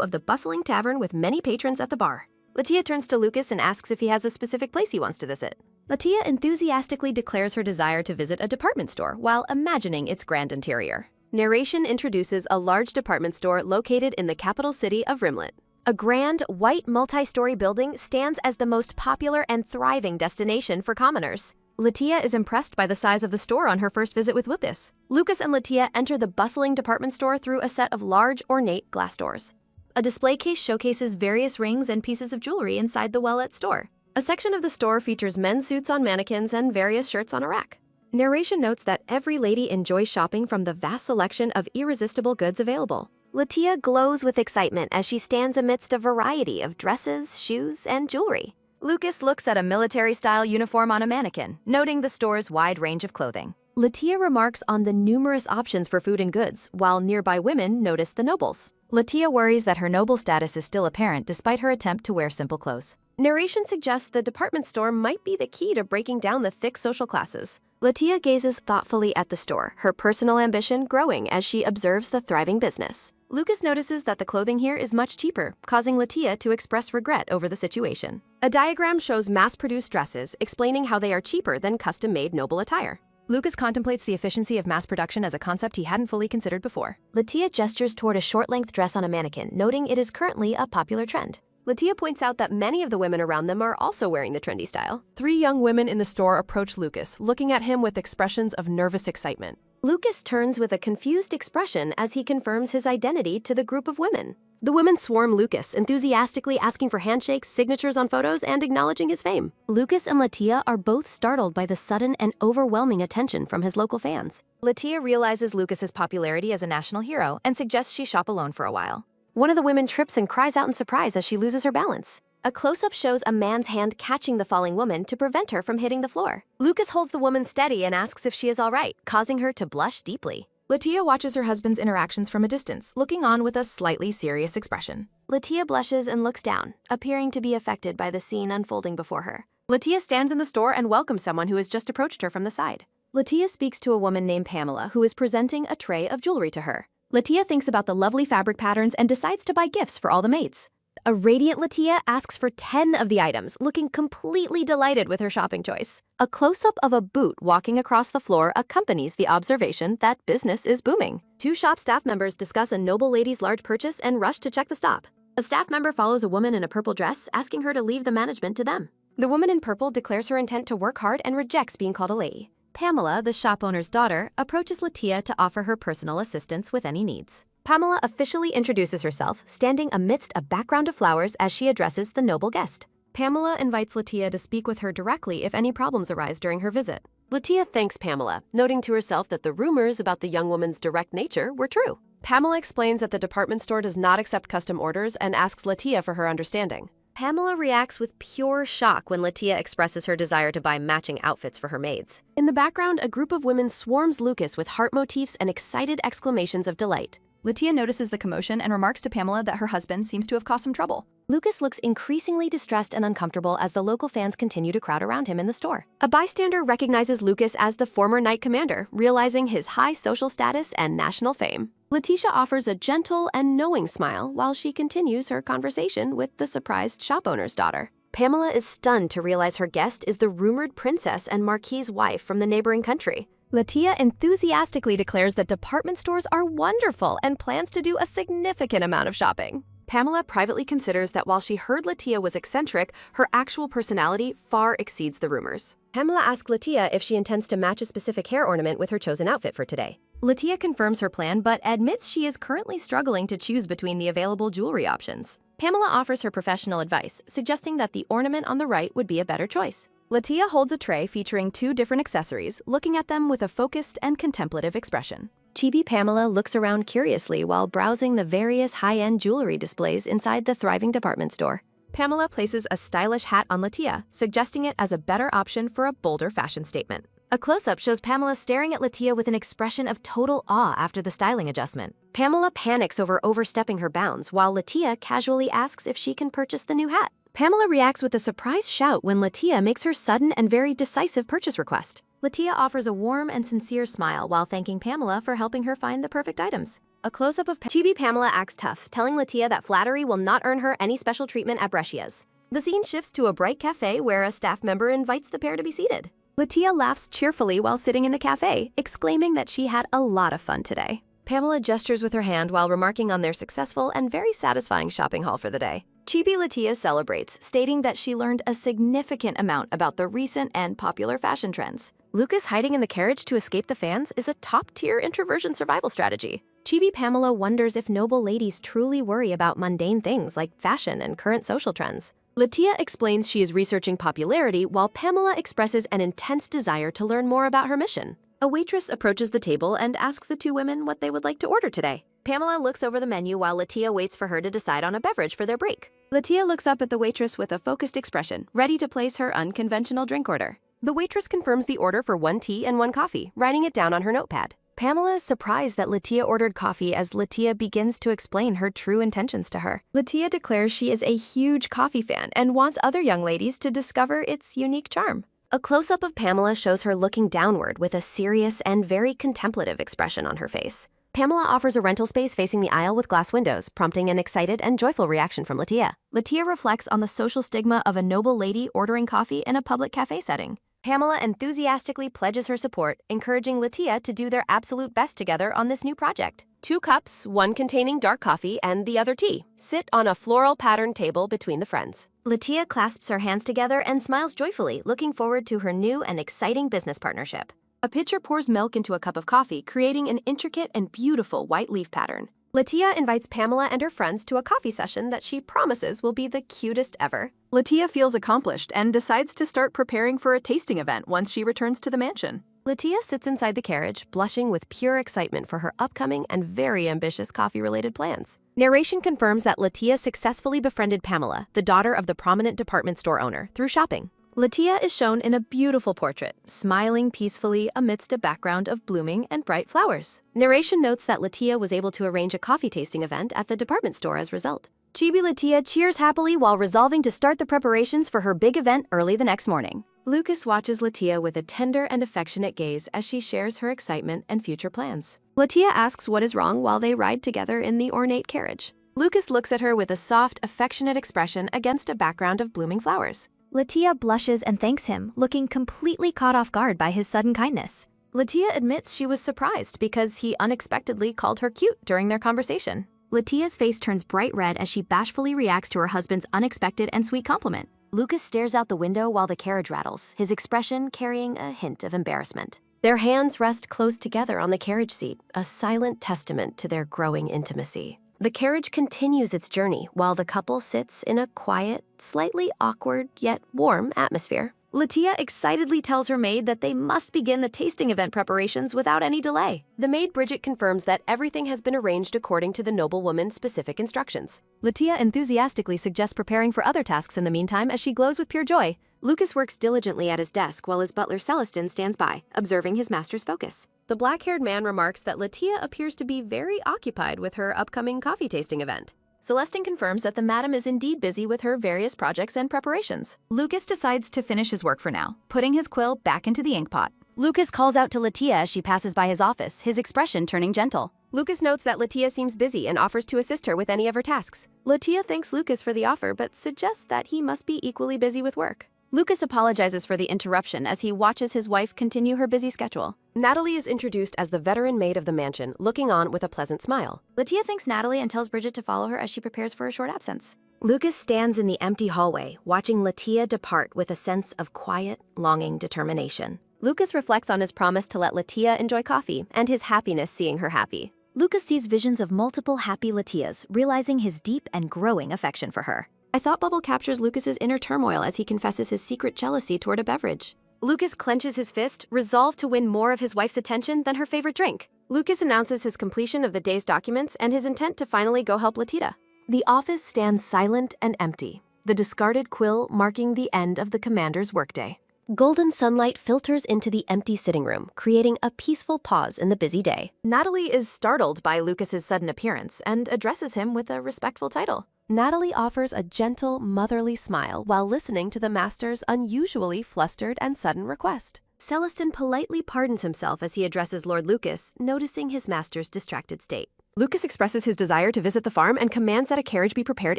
of the bustling tavern with many patrons at the bar. Latia turns to Lucas and asks if he has a specific place he wants to visit. Latia enthusiastically declares her desire to visit a department store while imagining its grand interior. Narration introduces a large department store located in the capital city of Rimlet. A grand, white multi-story building stands as the most popular and thriving destination for commoners. Latia is impressed by the size of the store on her first visit with Lucas. Lucas and Latia enter the bustling department store through a set of large, ornate glass doors. A display case showcases various rings and pieces of jewelry inside the well-lit store. A section of the store features men's suits on mannequins and various shirts on a rack. Narration notes that every lady enjoys shopping from the vast selection of irresistible goods available. Latia glows with excitement as she stands amidst a variety of dresses, shoes, and jewelry. Lucas looks at a military-style uniform on a mannequin, noting the store's wide range of clothing. Latia remarks on the numerous options for food and goods, while nearby women notice the nobles. Latia worries that her noble status is still apparent despite her attempt to wear simple clothes. Narration suggests the department store might be the key to breaking down the thick social classes. Latia gazes thoughtfully at the store, her personal ambition growing as she observes the thriving business. Lucas notices that the clothing here is much cheaper, causing Latia to express regret over the situation. A diagram shows mass-produced dresses, explaining how they are cheaper than custom-made noble attire. Lucas contemplates the efficiency of mass production as a concept he hadn't fully considered before. Latia gestures toward a short-length dress on a mannequin, noting it is currently a popular trend. Latia points out that many of the women around them are also wearing the trendy style. 3 young women in the store approach Lucas, looking at him with expressions of nervous excitement. Lucas turns with a confused expression as he confirms his identity to the group of women. The women swarm Lucas, enthusiastically asking for handshakes, signatures on photos, and acknowledging his fame. Lucas and Latia are both startled by the sudden and overwhelming attention from his local fans. Latia realizes Lucas's popularity as a national hero and suggests she shop alone for a while. One of the women trips and cries out in surprise as she loses her balance. A close-up shows a man's hand catching the falling woman to prevent her from hitting the floor. Lucas holds the woman steady and asks if she is all right, causing her to blush deeply. Latia watches her husband's interactions from a distance, looking on with a slightly serious expression. Latia blushes and looks down, appearing to be affected by the scene unfolding before her. Latia stands in the store and welcomes someone who has just approached her from the side. Latia speaks to a woman named Pamela, who is presenting a tray of jewelry to her. Latia thinks about the lovely fabric patterns and decides to buy gifts for all the mates. A radiant Latia asks for 10 of the items, looking completely delighted with her shopping choice. A close-up of a boot walking across the floor accompanies the observation that business is booming. Two shop staff members discuss a noble lady's large purchase and rush to check the stop. A staff member follows a woman in a purple dress, asking her to leave the management to them. The woman in purple declares her intent to work hard and rejects being called a lady. Pamela, the shop owner's daughter, approaches Latia to offer her personal assistance with any needs. Pamela officially introduces herself, standing amidst a background of flowers as she addresses the noble guest. Pamela invites Latia to speak with her directly if any problems arise during her visit. Latia thanks Pamela, noting to herself that the rumors about the young woman's direct nature were true. Pamela explains that the department store does not accept custom orders and asks Latia for her understanding. Pamela reacts with pure shock when Latia expresses her desire to buy matching outfits for her maids. In the background, a group of women swarms Lucas with heart motifs and excited exclamations of delight. Latia notices the commotion and remarks to Pamela that her husband seems to have caused some trouble. Lucas looks increasingly distressed and uncomfortable as the local fans continue to crowd around him in the store. A bystander recognizes Lucas as the former knight commander, realizing his high social status and national fame. Letitia offers a gentle and knowing smile while she continues her conversation with the surprised shop owner's daughter. Pamela is stunned to realize her guest is the rumored princess and marquis's wife from the neighboring country. Latia enthusiastically declares that department stores are wonderful and plans to do a significant amount of shopping. Pamela privately considers that while she heard Latia was eccentric, her actual personality far exceeds the rumors. Pamela asks Latia if she intends to match a specific hair ornament with her chosen outfit for today. Latia confirms her plan but admits she is currently struggling to choose between the available jewelry options. Pamela offers her professional advice, suggesting that the ornament on the right would be a better choice. Latia holds a tray featuring 2 different accessories, looking at them with a focused and contemplative expression. Chibi Pamela looks around curiously while browsing the various high-end jewelry displays inside the thriving department store. Pamela places a stylish hat on Latia, suggesting it as a better option for a bolder fashion statement. A close-up shows Pamela staring at Latia with an expression of total awe after the styling adjustment. Pamela panics over overstepping her bounds, while Latia casually asks if she can purchase the new hat. Pamela reacts with a surprise shout when Latia makes her sudden and very decisive purchase request. Latia offers a warm and sincere smile while thanking Pamela for helping her find the perfect items. A close-up of Chibi Pamela acts tough, telling Latia that flattery will not earn her any special treatment at Brescia's. The scene shifts to a bright cafe where a staff member invites the pair to be seated. Latia laughs cheerfully while sitting in the cafe, exclaiming that she had a lot of fun today. Pamela gestures with her hand while remarking on their successful and very satisfying shopping haul for the day. Chibi Latia celebrates, stating that she learned a significant amount about the recent and popular fashion trends. Lucas hiding in the carriage to escape the fans is a top-tier introversion survival strategy. Chibi Pamela wonders if noble ladies truly worry about mundane things like fashion and current social trends. Latia explains she is researching popularity while Pamela expresses an intense desire to learn more about her mission. A waitress approaches the table and asks the 2 women what they would like to order today. Pamela looks over the menu while Latia waits for her to decide on a beverage for their break. Latia looks up at the waitress with a focused expression, ready to place her unconventional drink order. The waitress confirms the order for 1 tea and 1 coffee, writing it down on her notepad. Pamela is surprised that Latia ordered coffee as Latia begins to explain her true intentions to her. Latia declares she is a huge coffee fan and wants other young ladies to discover its unique charm. A close-up of Pamela shows her looking downward with a serious and very contemplative expression on her face. Pamela offers a rental space facing the aisle with glass windows, prompting an excited and joyful reaction from Latia. Latia reflects on the social stigma of a noble lady ordering coffee in a public cafe setting. Pamela enthusiastically pledges her support, encouraging Latia to do their absolute best together on this new project. 2 cups, 1 containing dark coffee and the other tea, sit on a floral patterned table between the friends. Latia clasps her hands together and smiles joyfully, looking forward to her new and exciting business partnership. A pitcher pours milk into a cup of coffee, creating an intricate and beautiful white leaf pattern. Latia invites Pamela and her friends to a coffee session that she promises will be the cutest ever. Latia feels accomplished and decides to start preparing for a tasting event once she returns to the mansion. Latia sits inside the carriage, blushing with pure excitement for her upcoming and very ambitious coffee-related plans. Narration confirms that Latia successfully befriended Pamela, the daughter of the prominent department store owner, through shopping. Latia is shown in a beautiful portrait, smiling peacefully amidst a background of blooming and bright flowers. Narration notes that Latia was able to arrange a coffee tasting event at the department store as a result. Chibi Latia cheers happily while resolving to start the preparations for her big event early the next morning. Lucas watches Latia with a tender and affectionate gaze as she shares her excitement and future plans. Latia asks what is wrong while they ride together in the ornate carriage. Lucas looks at her with a soft, affectionate expression against a background of blooming flowers. Latia blushes and thanks him, looking completely caught off guard by his sudden kindness. Latia admits she was surprised because he unexpectedly called her cute during their conversation. Latia's face turns bright red as she bashfully reacts to her husband's unexpected and sweet compliment. Lucas stares out the window while the carriage rattles, his expression carrying a hint of embarrassment. Their hands rest close together on the carriage seat, a silent testament to their growing intimacy. The carriage continues its journey while the couple sits in a quiet, slightly awkward yet warm atmosphere. Latia excitedly tells her maid that they must begin the tasting event preparations without any delay. The maid Bridget confirms that everything has been arranged according to the noblewoman's specific instructions. Latia enthusiastically suggests preparing for other tasks in the meantime as she glows with pure joy. Lucas works diligently at his desk while his butler Celestin stands by, observing his master's focus. The black-haired man remarks that Latia appears to be very occupied with her upcoming coffee tasting event. Celestin confirms that the madam is indeed busy with her various projects and preparations. Lucas decides to finish his work for now, putting his quill back into the ink pot. Lucas calls out to Latia as she passes by his office, his expression turning gentle. Lucas notes that Latia seems busy and offers to assist her with any of her tasks. Latia thanks Lucas for the offer but suggests that he must be equally busy with work. Lucas apologizes for the interruption as he watches his wife continue her busy schedule. Natalie is introduced as the veteran maid of the mansion, looking on with a pleasant smile. Latia thanks Natalie and tells Bridget to follow her as she prepares for a short absence. Lucas stands in the empty hallway, watching Latia depart with a sense of quiet, longing determination. Lucas reflects on his promise to let Latia enjoy coffee and his happiness seeing her happy. Lucas sees visions of multiple happy Latias, realizing his deep and growing affection for her. I thought Bubble captures Lucas's inner turmoil as he confesses his secret jealousy toward a beverage. Lucas clenches his fist, resolved to win more of his wife's attention than her favorite drink. Lucas announces his completion of the day's documents and his intent to finally go help Latita. The office stands silent and empty, the discarded quill marking the end of the commander's workday. Golden sunlight filters into the empty sitting room, creating a peaceful pause in the busy day. Natalie is startled by Lucas's sudden appearance and addresses him with a respectful title. Natalie offers a gentle, motherly smile while listening to the master's unusually flustered and sudden request. Celestin politely pardons himself as he addresses Lord Lucas, noticing his master's distracted state. Lucas expresses his desire to visit the farm and commands that a carriage be prepared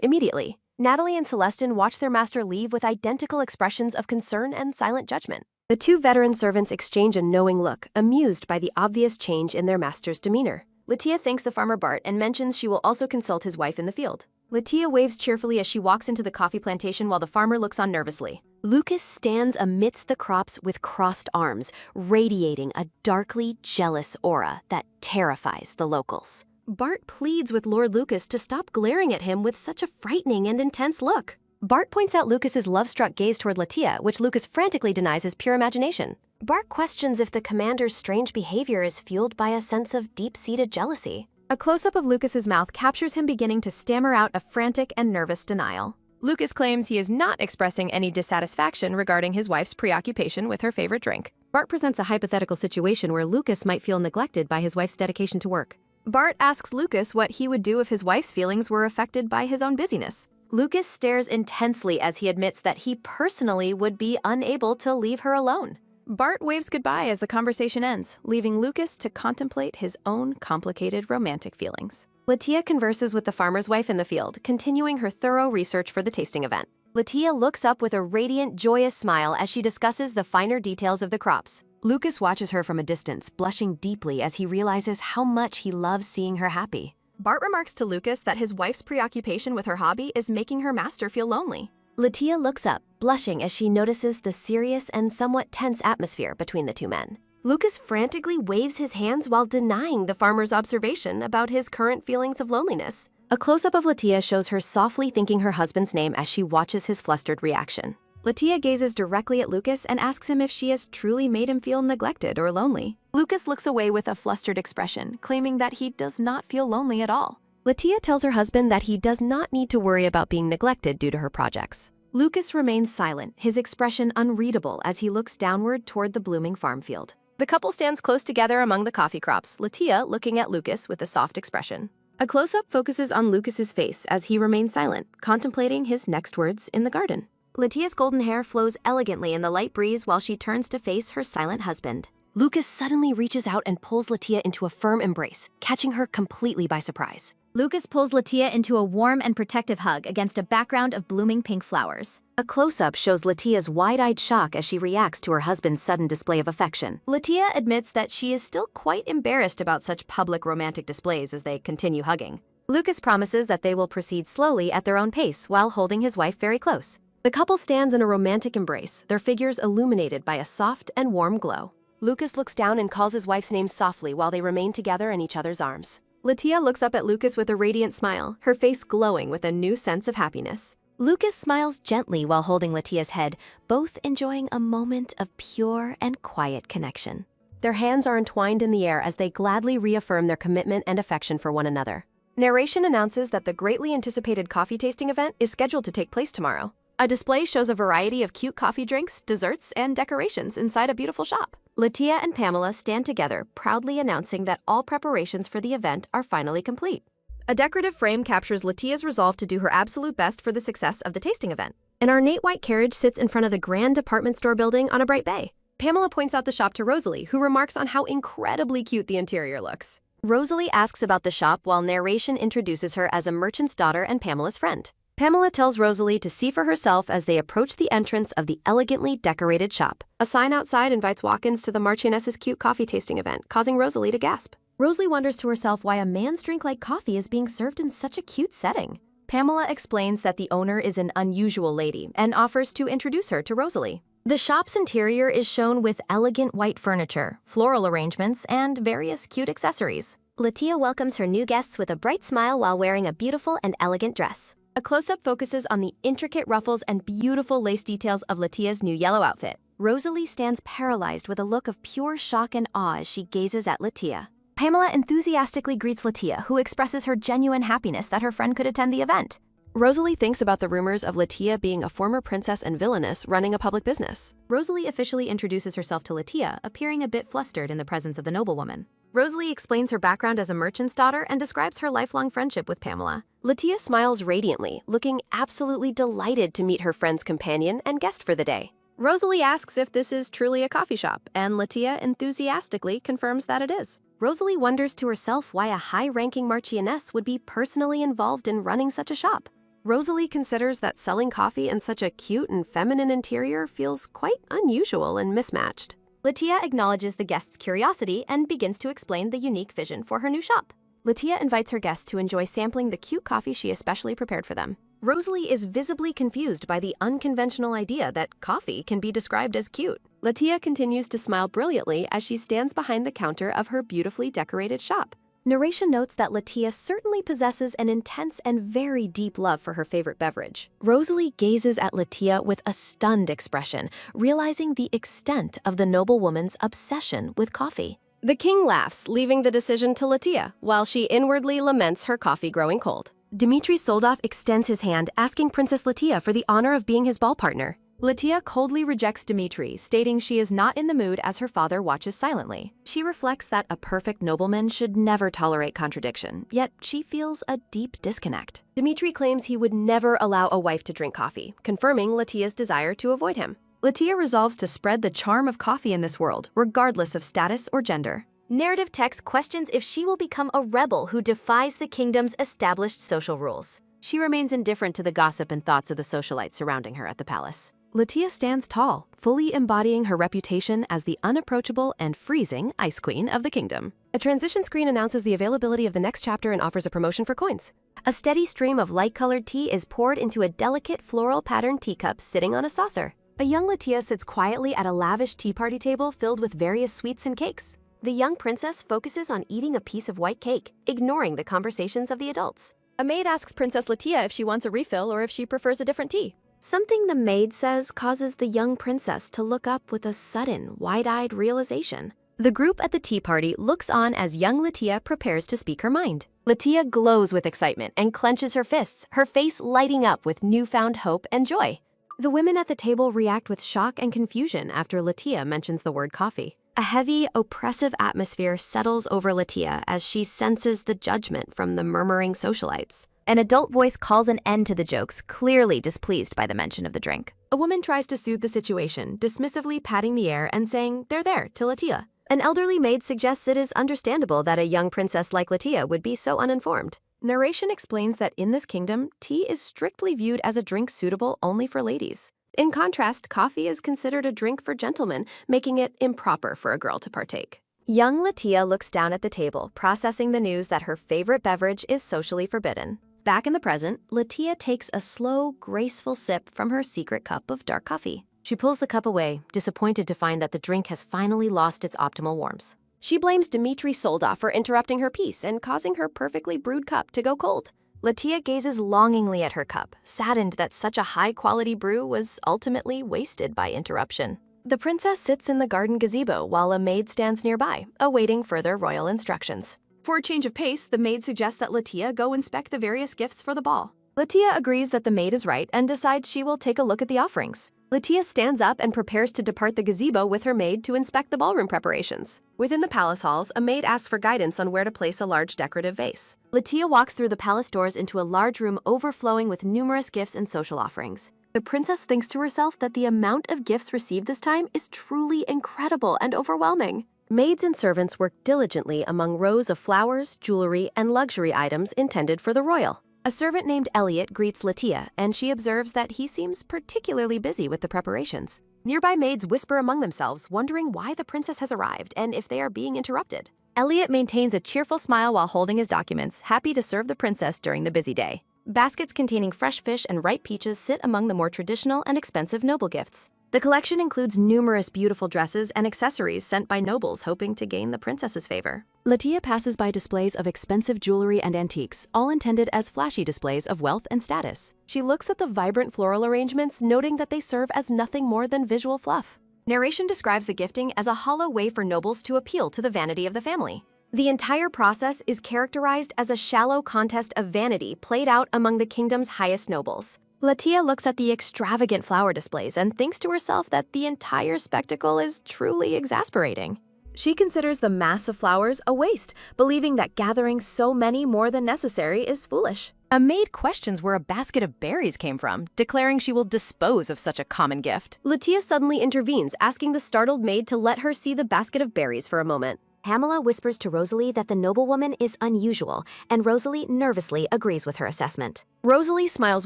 immediately. Natalie and Celestin watch their master leave with identical expressions of concern and silent judgment. The two veteran servants exchange a knowing look, amused by the obvious change in their master's demeanor. Latia thanks the farmer Bart and mentions she will also consult his wife in the field. Latia waves cheerfully as she walks into the coffee plantation while the farmer looks on nervously. Lucas stands amidst the crops with crossed arms, radiating a darkly jealous aura that terrifies the locals. Bart pleads with Lord Lucas to stop glaring at him with such a frightening and intense look. Bart points out Lucas's love-struck gaze toward Latia, which Lucas frantically denies as pure imagination. Bart questions if the commander's strange behavior is fueled by a sense of deep-seated jealousy. A close-up of Lucas's mouth captures him beginning to stammer out a frantic and nervous denial. Lucas claims he is not expressing any dissatisfaction regarding his wife's preoccupation with her favorite drink. Bart presents a hypothetical situation where Lucas might feel neglected by his wife's dedication to work. Bart asks Lucas what he would do if his wife's feelings were affected by his own busyness. Lucas stares intensely as he admits that he personally would be unable to leave her alone. Bart waves goodbye as the conversation ends, leaving Lucas to contemplate his own complicated romantic feelings. Latia converses with the farmer's wife in the field, continuing her thorough research for the tasting event. Latia looks up with a radiant, joyous smile as she discusses the finer details of the crops. Lucas watches her from a distance, blushing deeply as he realizes how much he loves seeing her happy. Bart remarks to Lucas that his wife's preoccupation with her hobby is making her master feel lonely. Latia looks up, blushing as she notices the serious and somewhat tense atmosphere between the two men. Lucas frantically waves his hands while denying the farmer's observation about his current feelings of loneliness. A close-up of Latia shows her softly thinking her husband's name as she watches his flustered reaction. Latia gazes directly at Lucas and asks him if she has truly made him feel neglected or lonely. Lucas looks away with a flustered expression, claiming that he does not feel lonely at all. Latia tells her husband that he does not need to worry about being neglected due to her projects. Lucas remains silent, his expression unreadable as he looks downward toward the blooming farm field. The couple stands close together among the coffee crops, Latia looking at Lucas with a soft expression. A close-up focuses on Lucas's face as he remains silent, contemplating his next words in the garden. Latia's golden hair flows elegantly in the light breeze while she turns to face her silent husband. Lucas suddenly reaches out and pulls Latia into a firm embrace, catching her completely by surprise. Lucas pulls Latia into a warm and protective hug against a background of blooming pink flowers. A close-up shows Latia's wide-eyed shock as she reacts to her husband's sudden display of affection. Latia admits that she is still quite embarrassed about such public romantic displays as they continue hugging. Lucas promises that they will proceed slowly at their own pace while holding his wife very close. The couple stands in a romantic embrace, their figures illuminated by a soft and warm glow. Lucas looks down and calls his wife's name softly while they remain together in each other's arms. Latia looks up at Lucas with a radiant smile, her face glowing with a new sense of happiness. Lucas smiles gently while holding Latia's head, both enjoying a moment of pure and quiet connection. Their hands are entwined in the air as they gladly reaffirm their commitment and affection for one another. Narration announces that the greatly anticipated coffee tasting event is scheduled to take place tomorrow. A display shows a variety of cute coffee drinks, desserts, and decorations inside a beautiful shop. Latia and Pamela stand together, proudly announcing that all preparations for the event are finally complete. A decorative frame captures Latia's resolve to do her absolute best for the success of the tasting event. An ornate white carriage sits in front of the grand department store building on a bright bay. Pamela points out the shop to Rosalie, who remarks on how incredibly cute the interior looks. Rosalie asks about the shop while narration introduces her as a merchant's daughter and Pamela's friend. Pamela tells Rosalie to see for herself as they approach the entrance of the elegantly decorated shop. A sign outside invites walk-ins to the Marchioness's cute coffee tasting event, causing Rosalie to gasp. Rosalie wonders to herself why a man's drink like coffee is being served in such a cute setting. Pamela explains that the owner is an unusual lady and offers to introduce her to Rosalie. The shop's interior is shown with elegant white furniture, floral arrangements, and various cute accessories. Latia welcomes her new guests with a bright smile while wearing a beautiful and elegant dress. A close-up focuses on the intricate ruffles and beautiful lace details of Latia's new yellow outfit. Rosalie stands paralyzed with a look of pure shock and awe as she gazes at Latia. Pamela enthusiastically greets Latia, who expresses her genuine happiness that her friend could attend the event. Rosalie thinks about the rumors of Latia being a former princess and villainess running a public business. Rosalie officially introduces herself to Latia, appearing a bit flustered in the presence of the noblewoman. Rosalie explains her background as a merchant's daughter and describes her lifelong friendship with Pamela. Latia smiles radiantly, looking absolutely delighted to meet her friend's companion and guest for the day. Rosalie asks if this is truly a coffee shop, and Latia enthusiastically confirms that it is. Rosalie wonders to herself why a high-ranking Marchioness would be personally involved in running such a shop. Rosalie considers that selling coffee in such a cute and feminine interior feels quite unusual and mismatched. Latia acknowledges the guests' curiosity and begins to explain the unique vision for her new shop. Latia invites her guests to enjoy sampling the cute coffee she especially prepared for them. Rosalie is visibly confused by the unconventional idea that coffee can be described as cute. Latia continues to smile brilliantly as she stands behind the counter of her beautifully decorated shop. Narration notes that Latia certainly possesses an intense and very deep love for her favorite beverage. Rosalie gazes at Latia with a stunned expression, realizing the extent of the noblewoman's obsession with coffee. The king laughs, leaving the decision to Latia, while she inwardly laments her coffee growing cold. Dmitri Soldov extends his hand, asking Princess Latia for the honor of being his ball partner. Latia coldly rejects Dmitri, stating she is not in the mood as her father watches silently. She reflects that a perfect nobleman should never tolerate contradiction, yet she feels a deep disconnect. Dmitri claims he would never allow a wife to drink coffee, confirming Latia's desire to avoid him. Latia resolves to spread the charm of coffee in this world, regardless of status or gender. Narrative text questions if she will become a rebel who defies the kingdom's established social rules. She remains indifferent to the gossip and thoughts of the socialites surrounding her at the palace. Latia stands tall, fully embodying her reputation as the unapproachable and freezing Ice Queen of the kingdom. A transition screen announces the availability of the next chapter and offers a promotion for coins. A steady stream of light-colored tea is poured into a delicate floral-patterned teacup sitting on a saucer. A young Latia sits quietly at a lavish tea party table filled with various sweets and cakes. The young princess focuses on eating a piece of white cake, ignoring the conversations of the adults. A maid asks Princess Latia if she wants a refill or if she prefers a different tea. Something the maid says causes the young princess to look up with a sudden, wide-eyed realization. The group at the tea party looks on as young Latia prepares to speak her mind. Latia glows with excitement and clenches her fists, her face lighting up with newfound hope and joy. The women at the table react with shock and confusion after Latia mentions the word coffee. A heavy, oppressive atmosphere settles over Latia as she senses the judgment from the murmuring socialites. An adult voice calls an end to the jokes, clearly displeased by the mention of the drink. A woman tries to soothe the situation, dismissively patting the air and saying, "They're there," to Latia. An elderly maid suggests it is understandable that a young princess like Latia would be so uninformed. Narration explains that in this kingdom, tea is strictly viewed as a drink suitable only for ladies. In contrast, coffee is considered a drink for gentlemen, making it improper for a girl to partake. Young Latia looks down at the table, processing the news that her favorite beverage is socially forbidden. Back in the present, Latia takes a slow, graceful sip from her secret cup of dark coffee. She pulls the cup away, disappointed to find that the drink has finally lost its optimal warmth. She blames Dmitry Solda for interrupting her peace and causing her perfectly brewed cup to go cold. Latia gazes longingly at her cup, saddened that such a high-quality brew was ultimately wasted by interruption. The princess sits in the garden gazebo while a maid stands nearby, awaiting further royal instructions. For a change of pace, the maid suggests that Latia go inspect the various gifts for the ball. Latia agrees that the maid is right and decides she will take a look at the offerings. Latia stands up and prepares to depart the gazebo with her maid to inspect the ballroom preparations. Within the palace halls, a maid asks for guidance on where to place a large decorative vase. Latia walks through the palace doors into a large room overflowing with numerous gifts and social offerings. The princess thinks to herself that the amount of gifts received this time is truly incredible and overwhelming. Maids and servants work diligently among rows of flowers, jewelry, and luxury items intended for the royal. A servant named Elliot greets Latia, and she observes that he seems particularly busy with the preparations. Nearby maids whisper among themselves, wondering why the princess has arrived and if they are being interrupted. Elliot maintains a cheerful smile while holding his documents, happy to serve the princess during the busy day. Baskets containing fresh fish and ripe peaches sit among the more traditional and expensive noble gifts. The collection includes numerous beautiful dresses and accessories sent by nobles hoping to gain the princess's favor. Latia passes by displays of expensive jewelry and antiques, all intended as flashy displays of wealth and status. She looks at the vibrant floral arrangements, noting that they serve as nothing more than visual fluff. Narration describes the gifting as a hollow way for nobles to appeal to the vanity of the family. The entire process is characterized as a shallow contest of vanity played out among the kingdom's highest nobles. Latia looks at the extravagant flower displays and thinks to herself that the entire spectacle is truly exasperating. She considers the mass of flowers a waste, believing that gathering so many more than necessary is foolish. A maid questions where a basket of berries came from, declaring she will dispose of such a common gift. Latia suddenly intervenes, asking the startled maid to let her see the basket of berries for a moment. Pamela whispers to Rosalie that the noblewoman is unusual, and Rosalie nervously agrees with her assessment. Rosalie smiles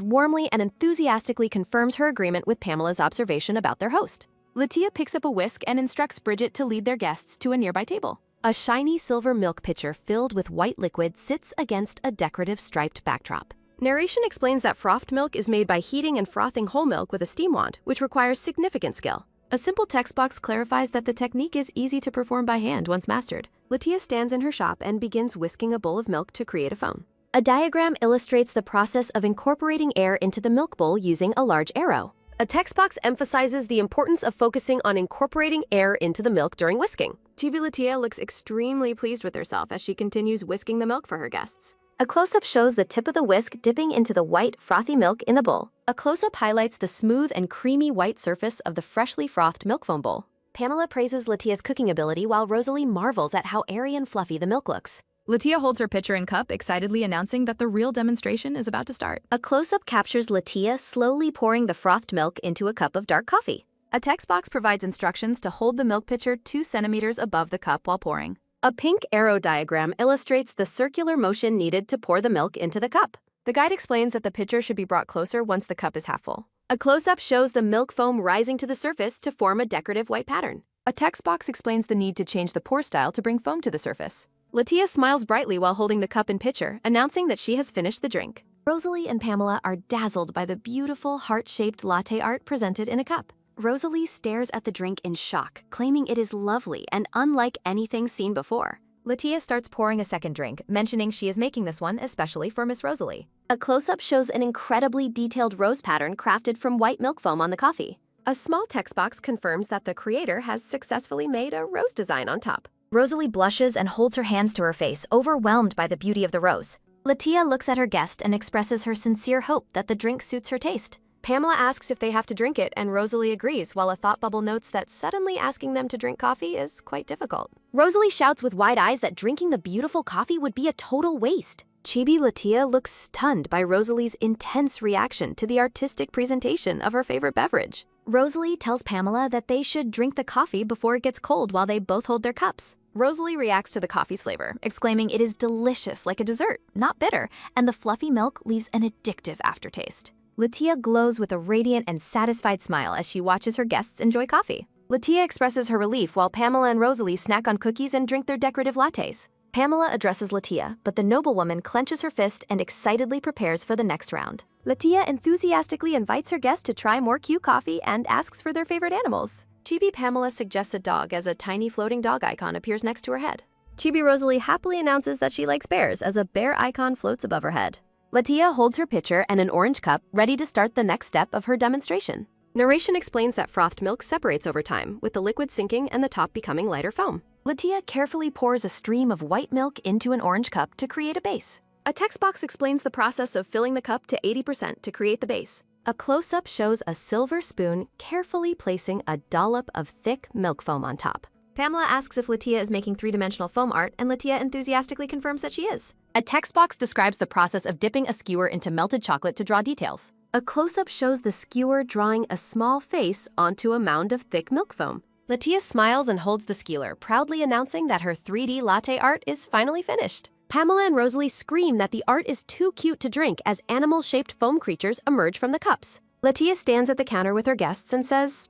warmly and enthusiastically confirms her agreement with Pamela's observation about their host. Latia picks up a whisk and instructs Bridget to lead their guests to a nearby table. A shiny silver milk pitcher filled with white liquid sits against a decorative striped backdrop. Narration explains that frothed milk is made by heating and frothing whole milk with a steam wand, which requires significant skill. A simple text box clarifies that the technique is easy to perform by hand once mastered. Latia stands in her shop and begins whisking a bowl of milk to create a foam. A diagram illustrates the process of incorporating air into the milk bowl using a large arrow. A text box emphasizes the importance of focusing on incorporating air into the milk during whisking. TV Latia looks extremely pleased with herself as she continues whisking the milk for her guests. A close-up shows the tip of the whisk dipping into the white, frothy milk in the bowl. A close-up highlights the smooth and creamy white surface of the freshly frothed milk foam bowl. Pamela praises Latia's cooking ability while Rosalie marvels at how airy and fluffy the milk looks. Latia holds her pitcher and cup, excitedly announcing that the real demonstration is about to start. A close-up captures Latia slowly pouring the frothed milk into a cup of dark coffee. A text box provides instructions to hold the milk pitcher 2 centimeters above the cup while pouring. A pink arrow diagram illustrates the circular motion needed to pour the milk into the cup. The guide explains that the pitcher should be brought closer once the cup is half full. A close-up shows the milk foam rising to the surface to form a decorative white pattern. A text box explains the need to change the pour style to bring foam to the surface. Latia smiles brightly while holding the cup and pitcher, announcing that she has finished the drink. Rosalie and Pamela are dazzled by the beautiful heart-shaped latte art presented in a cup. Rosalie stares at the drink in shock, claiming it is lovely and unlike anything seen before. Latia starts pouring a second drink, mentioning she is making this one especially for Miss Rosalie. A close-up shows an incredibly detailed rose pattern crafted from white milk foam on the coffee. A small text box confirms that the creator has successfully made a rose design on top. Rosalie blushes and holds her hands to her face, overwhelmed by the beauty of the rose. Latia looks at her guest and expresses her sincere hope that the drink suits her taste. Pamela asks if they have to drink it, and Rosalie agrees, while a thought bubble notes that suddenly asking them to drink coffee is quite difficult. Rosalie shouts with wide eyes that drinking the beautiful coffee would be a total waste. Chibi Latia looks stunned by Rosalie's intense reaction to the artistic presentation of her favorite beverage. Rosalie tells Pamela that they should drink the coffee before it gets cold while they both hold their cups. Rosalie reacts to the coffee's flavor, exclaiming it is delicious like a dessert, not bitter, and the fluffy milk leaves an addictive aftertaste. Latia glows with a radiant and satisfied smile as she watches her guests enjoy coffee. Latia expresses her relief while Pamela and Rosalie snack on cookies and drink their decorative lattes. Pamela addresses Latia, but the noblewoman clenches her fist and excitedly prepares for the next round. Latia enthusiastically invites her guests to try more cute coffee and asks for their favorite animals. Chibi Pamela suggests a dog as a tiny floating dog icon appears next to her head. Chibi Rosalie happily announces that she likes bears as a bear icon floats above her head. Latia holds her pitcher and an orange cup, ready to start the next step of her demonstration. Narration explains that frothed milk separates over time, with the liquid sinking and the top becoming lighter foam. Latia carefully pours a stream of white milk into an orange cup to create a base. A text box explains the process of filling the cup to 80% to create the base. A close-up shows a silver spoon carefully placing a dollop of thick milk foam on top. Pamela asks if Latia is making three-dimensional foam art, and Latia enthusiastically confirms that she is. A text box describes the process of dipping a skewer into melted chocolate to draw details. A close-up shows the skewer drawing a small face onto a mound of thick milk foam. Latia smiles and holds the skewer, proudly announcing that her 3D latte art is finally finished. Pamela and Rosalie scream that the art is too cute to drink as animal-shaped foam creatures emerge from the cups. Latia stands at the counter with her guests and says,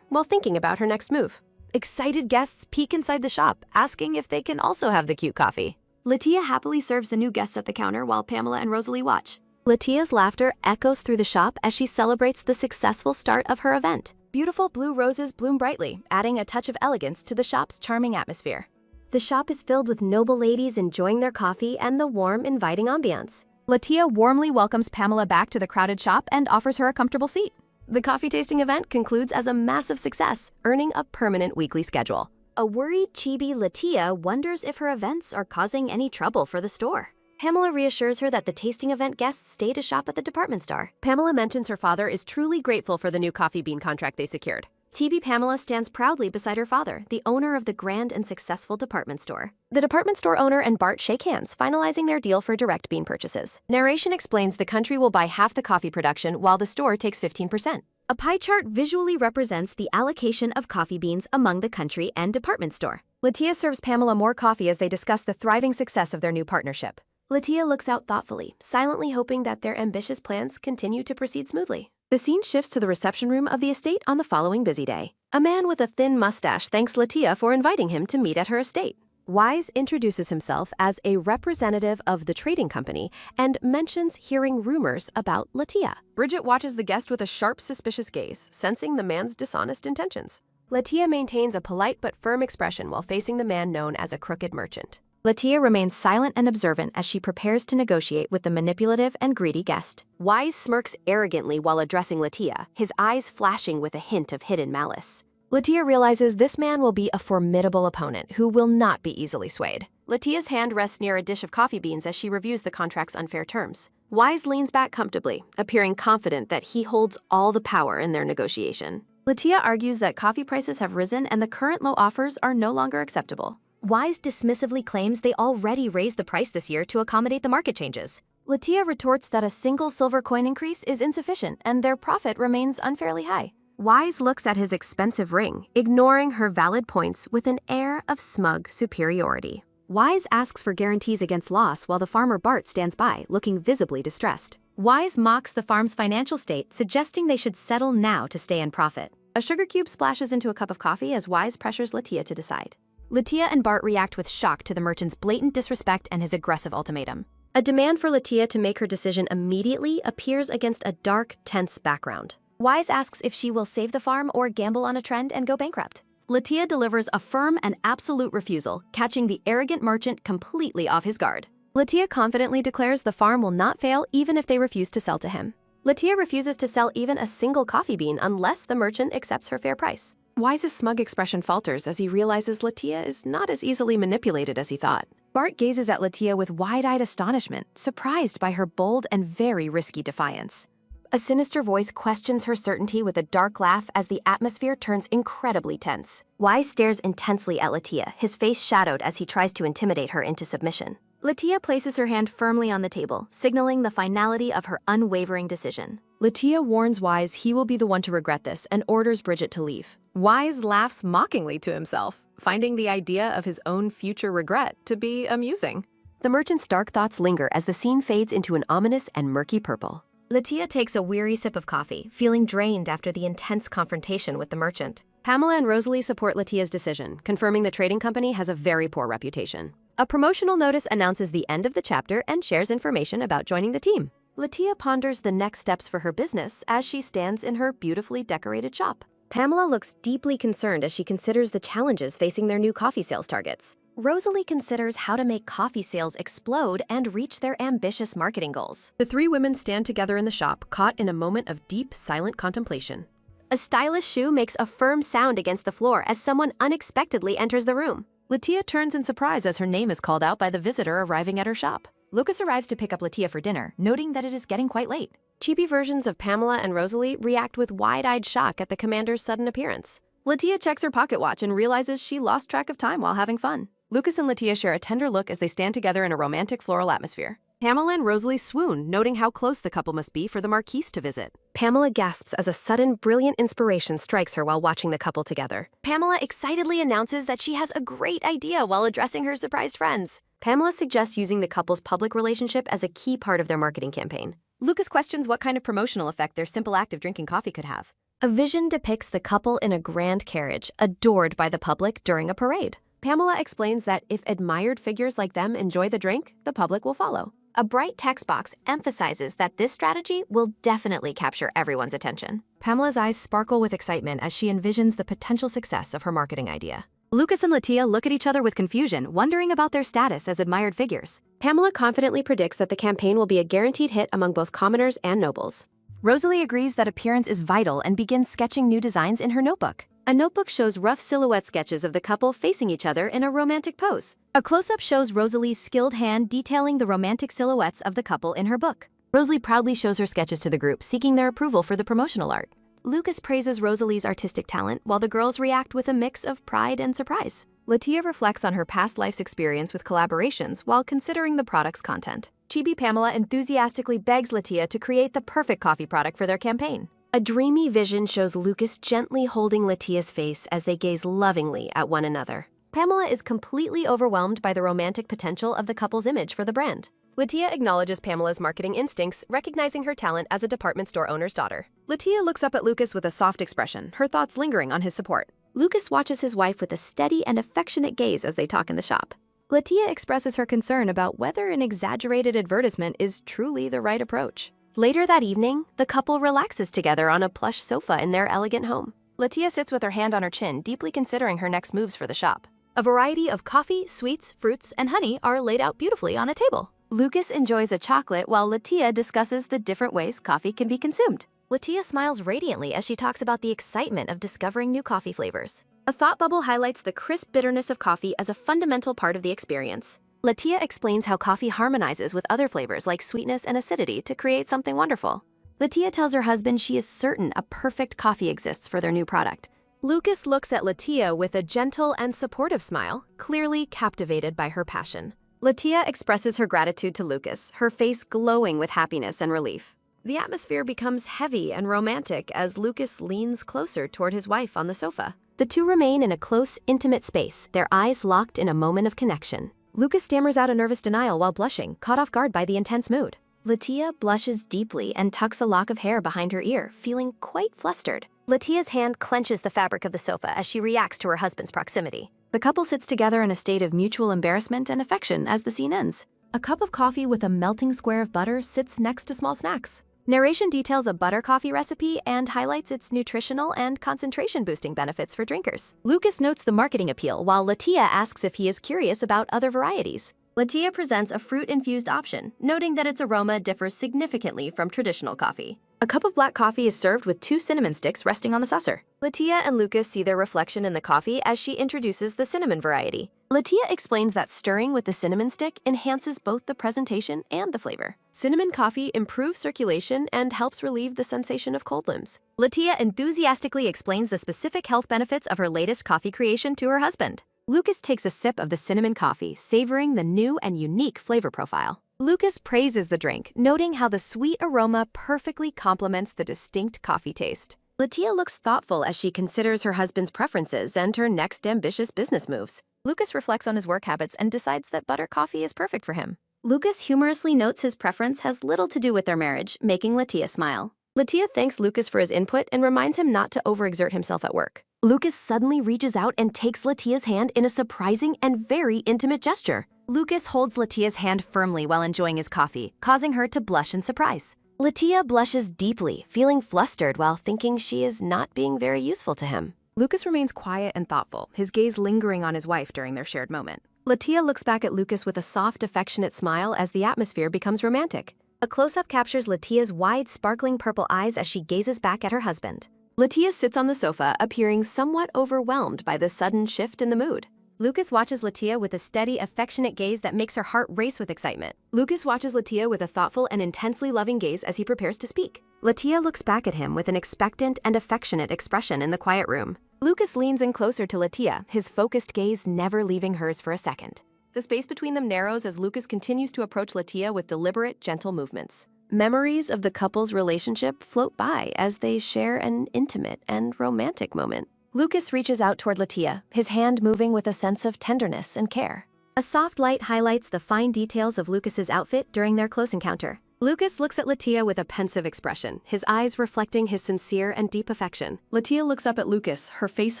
while thinking about her next move. Excited guests peek inside the shop, asking if they can also have the cute coffee. Latia happily serves the new guests at the counter while Pamela and Rosalie watch. Latia's laughter echoes through the shop as she celebrates the successful start of her event. Beautiful blue roses bloom brightly, adding a touch of elegance to the shop's charming atmosphere. The shop is filled with noble ladies enjoying their coffee and the warm, inviting ambiance. Latia warmly welcomes Pamela back to the crowded shop and offers her a comfortable seat. The coffee tasting event concludes as a massive success, earning a permanent weekly schedule. A worried Chibi Latia wonders if her events are causing any trouble for the store. Pamela reassures her that the tasting event guests stay to shop at the department store. Pamela mentions her father is truly grateful for the new coffee bean contract they secured. Chibi Pamela stands proudly beside her father, the owner of the grand and successful department store. The department store owner and Bart shake hands, finalizing their deal for direct bean purchases. Narration explains the country will buy half the coffee production while the store takes 15%. A pie chart visually represents the allocation of coffee beans among the country and department store. Latia serves Pamela more coffee as they discuss the thriving success of their new partnership. Latia looks out thoughtfully, silently hoping that their ambitious plans continue to proceed smoothly. The scene shifts to the reception room of the estate on the following busy day. A man with a thin mustache thanks Latia for inviting him to meet at her estate. Wise introduces himself as a representative of the trading company and mentions hearing rumors about Latia. Bridget watches the guest with a sharp, suspicious gaze, sensing the man's dishonest intentions. Latia maintains a polite but firm expression while facing the man known as a crooked merchant. Latia remains silent and observant as she prepares to negotiate with the manipulative and greedy guest. Wise smirks arrogantly while addressing Latia, his eyes flashing with a hint of hidden malice. Latia realizes this man will be a formidable opponent who will not be easily swayed. Latia's hand rests near a dish of coffee beans as she reviews the contract's unfair terms. Wise leans back comfortably, appearing confident that he holds all the power in their negotiation. Latia argues that coffee prices have risen and the current low offers are no longer acceptable. Wise dismissively claims they already raised the price this year to accommodate the market changes. Latia retorts that a single silver coin increase is insufficient and their profit remains unfairly high. Wise looks at his expensive ring, ignoring her valid points with an air of smug superiority. Wise asks for guarantees against loss while the farmer Bart stands by, looking visibly distressed. Wise mocks the farm's financial state, suggesting they should settle now to stay in profit. A sugar cube splashes into a cup of coffee as Wise pressures Latia to decide. Latia and Bart react with shock to the merchant's blatant disrespect and his aggressive ultimatum. A demand for Latia to make her decision immediately appears against a dark, tense background. Wise asks if she will save the farm or gamble on a trend and go bankrupt. Latia delivers a firm and absolute refusal, catching the arrogant merchant completely off his guard. Latia confidently declares the farm will not fail even if they refuse to sell to him. Latia refuses to sell even a single coffee bean unless the merchant accepts her fair price. Wise's smug expression falters as he realizes Latia is not as easily manipulated as he thought. Bart gazes at Latia with wide-eyed astonishment, surprised by her bold and very risky defiance. A sinister voice questions her certainty with a dark laugh as the atmosphere turns incredibly tense. Wise stares intensely at Latia, his face shadowed as he tries to intimidate her into submission. Latia places her hand firmly on the table, signaling the finality of her unwavering decision. Latia warns Wise he will be the one to regret this and orders Bridget to leave. Wise laughs mockingly to himself, finding the idea of his own future regret to be amusing. The merchant's dark thoughts linger as the scene fades into an ominous and murky purple. Latia takes a weary sip of coffee, feeling drained after the intense confrontation with the merchant. Pamela and Rosalie support Latia's decision, confirming the trading company has a very poor reputation. A promotional notice announces the end of the chapter and shares information about joining the team. Latia ponders the next steps for her business as she stands in her beautifully decorated shop. Pamela looks deeply concerned as she considers the challenges facing their new coffee sales targets. Rosalie considers how to make coffee sales explode and reach their ambitious marketing goals. The three women stand together in the shop, caught in a moment of deep, silent contemplation. A stylish shoe makes a firm sound against the floor as someone unexpectedly enters the room. Latia turns in surprise as her name is called out by the visitor arriving at her shop. Lucas arrives to pick up Latia for dinner, noting that it is getting quite late. Chibi versions of Pamela and Rosalie react with wide-eyed shock at the commander's sudden appearance. Latia checks her pocket watch and realizes she lost track of time while having fun. Lucas and Latia share a tender look as they stand together in a romantic floral atmosphere. Pamela and Rosalie swoon, noting how close the couple must be for the Marquise to visit. Pamela gasps as a sudden, brilliant inspiration strikes her while watching the couple together. Pamela excitedly announces that she has a great idea while addressing her surprised friends. Pamela suggests using the couple's public relationship as a key part of their marketing campaign. Lucas questions what kind of promotional effect their simple act of drinking coffee could have. A vision depicts the couple in a grand carriage, adored by the public during a parade. Pamela explains that if admired figures like them enjoy the drink, the public will follow. A bright text box emphasizes that this strategy will definitely capture everyone's attention. Pamela's eyes sparkle with excitement as she envisions the potential success of her marketing idea. Lucas and Latia look at each other with confusion, wondering about their status as admired figures. Pamela confidently predicts that the campaign will be a guaranteed hit among both commoners and nobles. Rosalie agrees that appearance is vital and begins sketching new designs in her notebook. A notebook shows rough silhouette sketches of the couple facing each other in a romantic pose. A close-up shows Rosalie's skilled hand detailing the romantic silhouettes of the couple in her book. Rosalie proudly shows her sketches to the group, seeking their approval for the promotional art. Lucas praises Rosalie's artistic talent, while the girls react with a mix of pride and surprise. Latia reflects on her past life's experience with collaborations while considering the product's content. Chibi Pamela enthusiastically begs Latia to create the perfect coffee product for their campaign. A dreamy vision shows Lucas gently holding Latia's face as they gaze lovingly at one another. Pamela is completely overwhelmed by the romantic potential of the couple's image for the brand. Latia acknowledges Pamela's marketing instincts, recognizing her talent as a department store owner's daughter. Latia looks up at Lucas with a soft expression, her thoughts lingering on his support. Lucas watches his wife with a steady and affectionate gaze as they talk in the shop. Latia expresses her concern about whether an exaggerated advertisement is truly the right approach. Later that evening, the couple relaxes together on a plush sofa in their elegant home. Latia sits with her hand on her chin, deeply considering her next moves for the shop. A variety of coffee, sweets, fruits, and honey are laid out beautifully on a table. Lucas enjoys a chocolate while Latia discusses the different ways coffee can be consumed. Latia smiles radiantly as she talks about the excitement of discovering new coffee flavors. A thought bubble highlights the crisp bitterness of coffee as a fundamental part of the experience. Latia explains how coffee harmonizes with other flavors like sweetness and acidity to create something wonderful. Latia tells her husband she is certain a perfect coffee exists for their new product. Lucas looks at Latia with a gentle and supportive smile, clearly captivated by her passion. Latia expresses her gratitude to Lucas, her face glowing with happiness and relief. The atmosphere becomes heavy and romantic as Lucas leans closer toward his wife on the sofa. The two remain in a close, intimate space, their eyes locked in a moment of connection. Lucas stammers out a nervous denial while blushing, caught off guard by the intense mood. Latia blushes deeply and tucks a lock of hair behind her ear, feeling quite flustered. Latia's hand clenches the fabric of the sofa as she reacts to her husband's proximity. The couple sits together in a state of mutual embarrassment and affection as the scene ends. A cup of coffee with a melting square of butter sits next to small snacks. Narration details a butter coffee recipe and highlights its nutritional and concentration-boosting benefits for drinkers. Lucas notes the marketing appeal, while Latia asks if he is curious about other varieties. Latia presents a fruit-infused option, noting that its aroma differs significantly from traditional coffee. A cup of black coffee is served with 2 cinnamon sticks resting on the saucer. Latia and Lucas see their reflection in the coffee as she introduces the cinnamon variety. Latia explains that stirring with the cinnamon stick enhances both the presentation and the flavor. Cinnamon coffee improves circulation and helps relieve the sensation of cold limbs. Latia enthusiastically explains the specific health benefits of her latest coffee creation to her husband. Lucas takes a sip of the cinnamon coffee, savoring the new and unique flavor profile. Lucas praises the drink, noting how the sweet aroma perfectly complements the distinct coffee taste. Latia looks thoughtful as she considers her husband's preferences and her next ambitious business moves. Lucas reflects on his work habits and decides that butter coffee is perfect for him. Lucas humorously notes his preference has little to do with their marriage, making Latia smile. Latia thanks Lucas for his input and reminds him not to overexert himself at work. Lucas suddenly reaches out and takes Latia's hand in a surprising and very intimate gesture. Lucas holds Latia's hand firmly while enjoying his coffee, causing her to blush in surprise. Latia blushes deeply, feeling flustered while thinking she is not being very useful to him. Lucas remains quiet and thoughtful, his gaze lingering on his wife during their shared moment. Latia looks back at Lucas with a soft, affectionate smile as the atmosphere becomes romantic. A close-up captures Latia's wide, sparkling purple eyes as she gazes back at her husband. Latia sits on the sofa, appearing somewhat overwhelmed by the sudden shift in the mood. Lucas watches Latia with a steady, affectionate gaze that makes her heart race with excitement. Lucas watches Latia with a thoughtful and intensely loving gaze as he prepares to speak. Latia looks back at him with an expectant and affectionate expression in the quiet room. Lucas leans in closer to Latia, his focused gaze never leaving hers for a second. The space between them narrows as Lucas continues to approach Latia with deliberate, gentle movements. Memories of the couple's relationship float by as they share an intimate and romantic moment. Lucas reaches out toward Latia, his hand moving with a sense of tenderness and care. A soft light highlights the fine details of Lucas's outfit during their close encounter. Lucas looks at Latia with a pensive expression, his eyes reflecting his sincere and deep affection. Latia looks up at Lucas, her face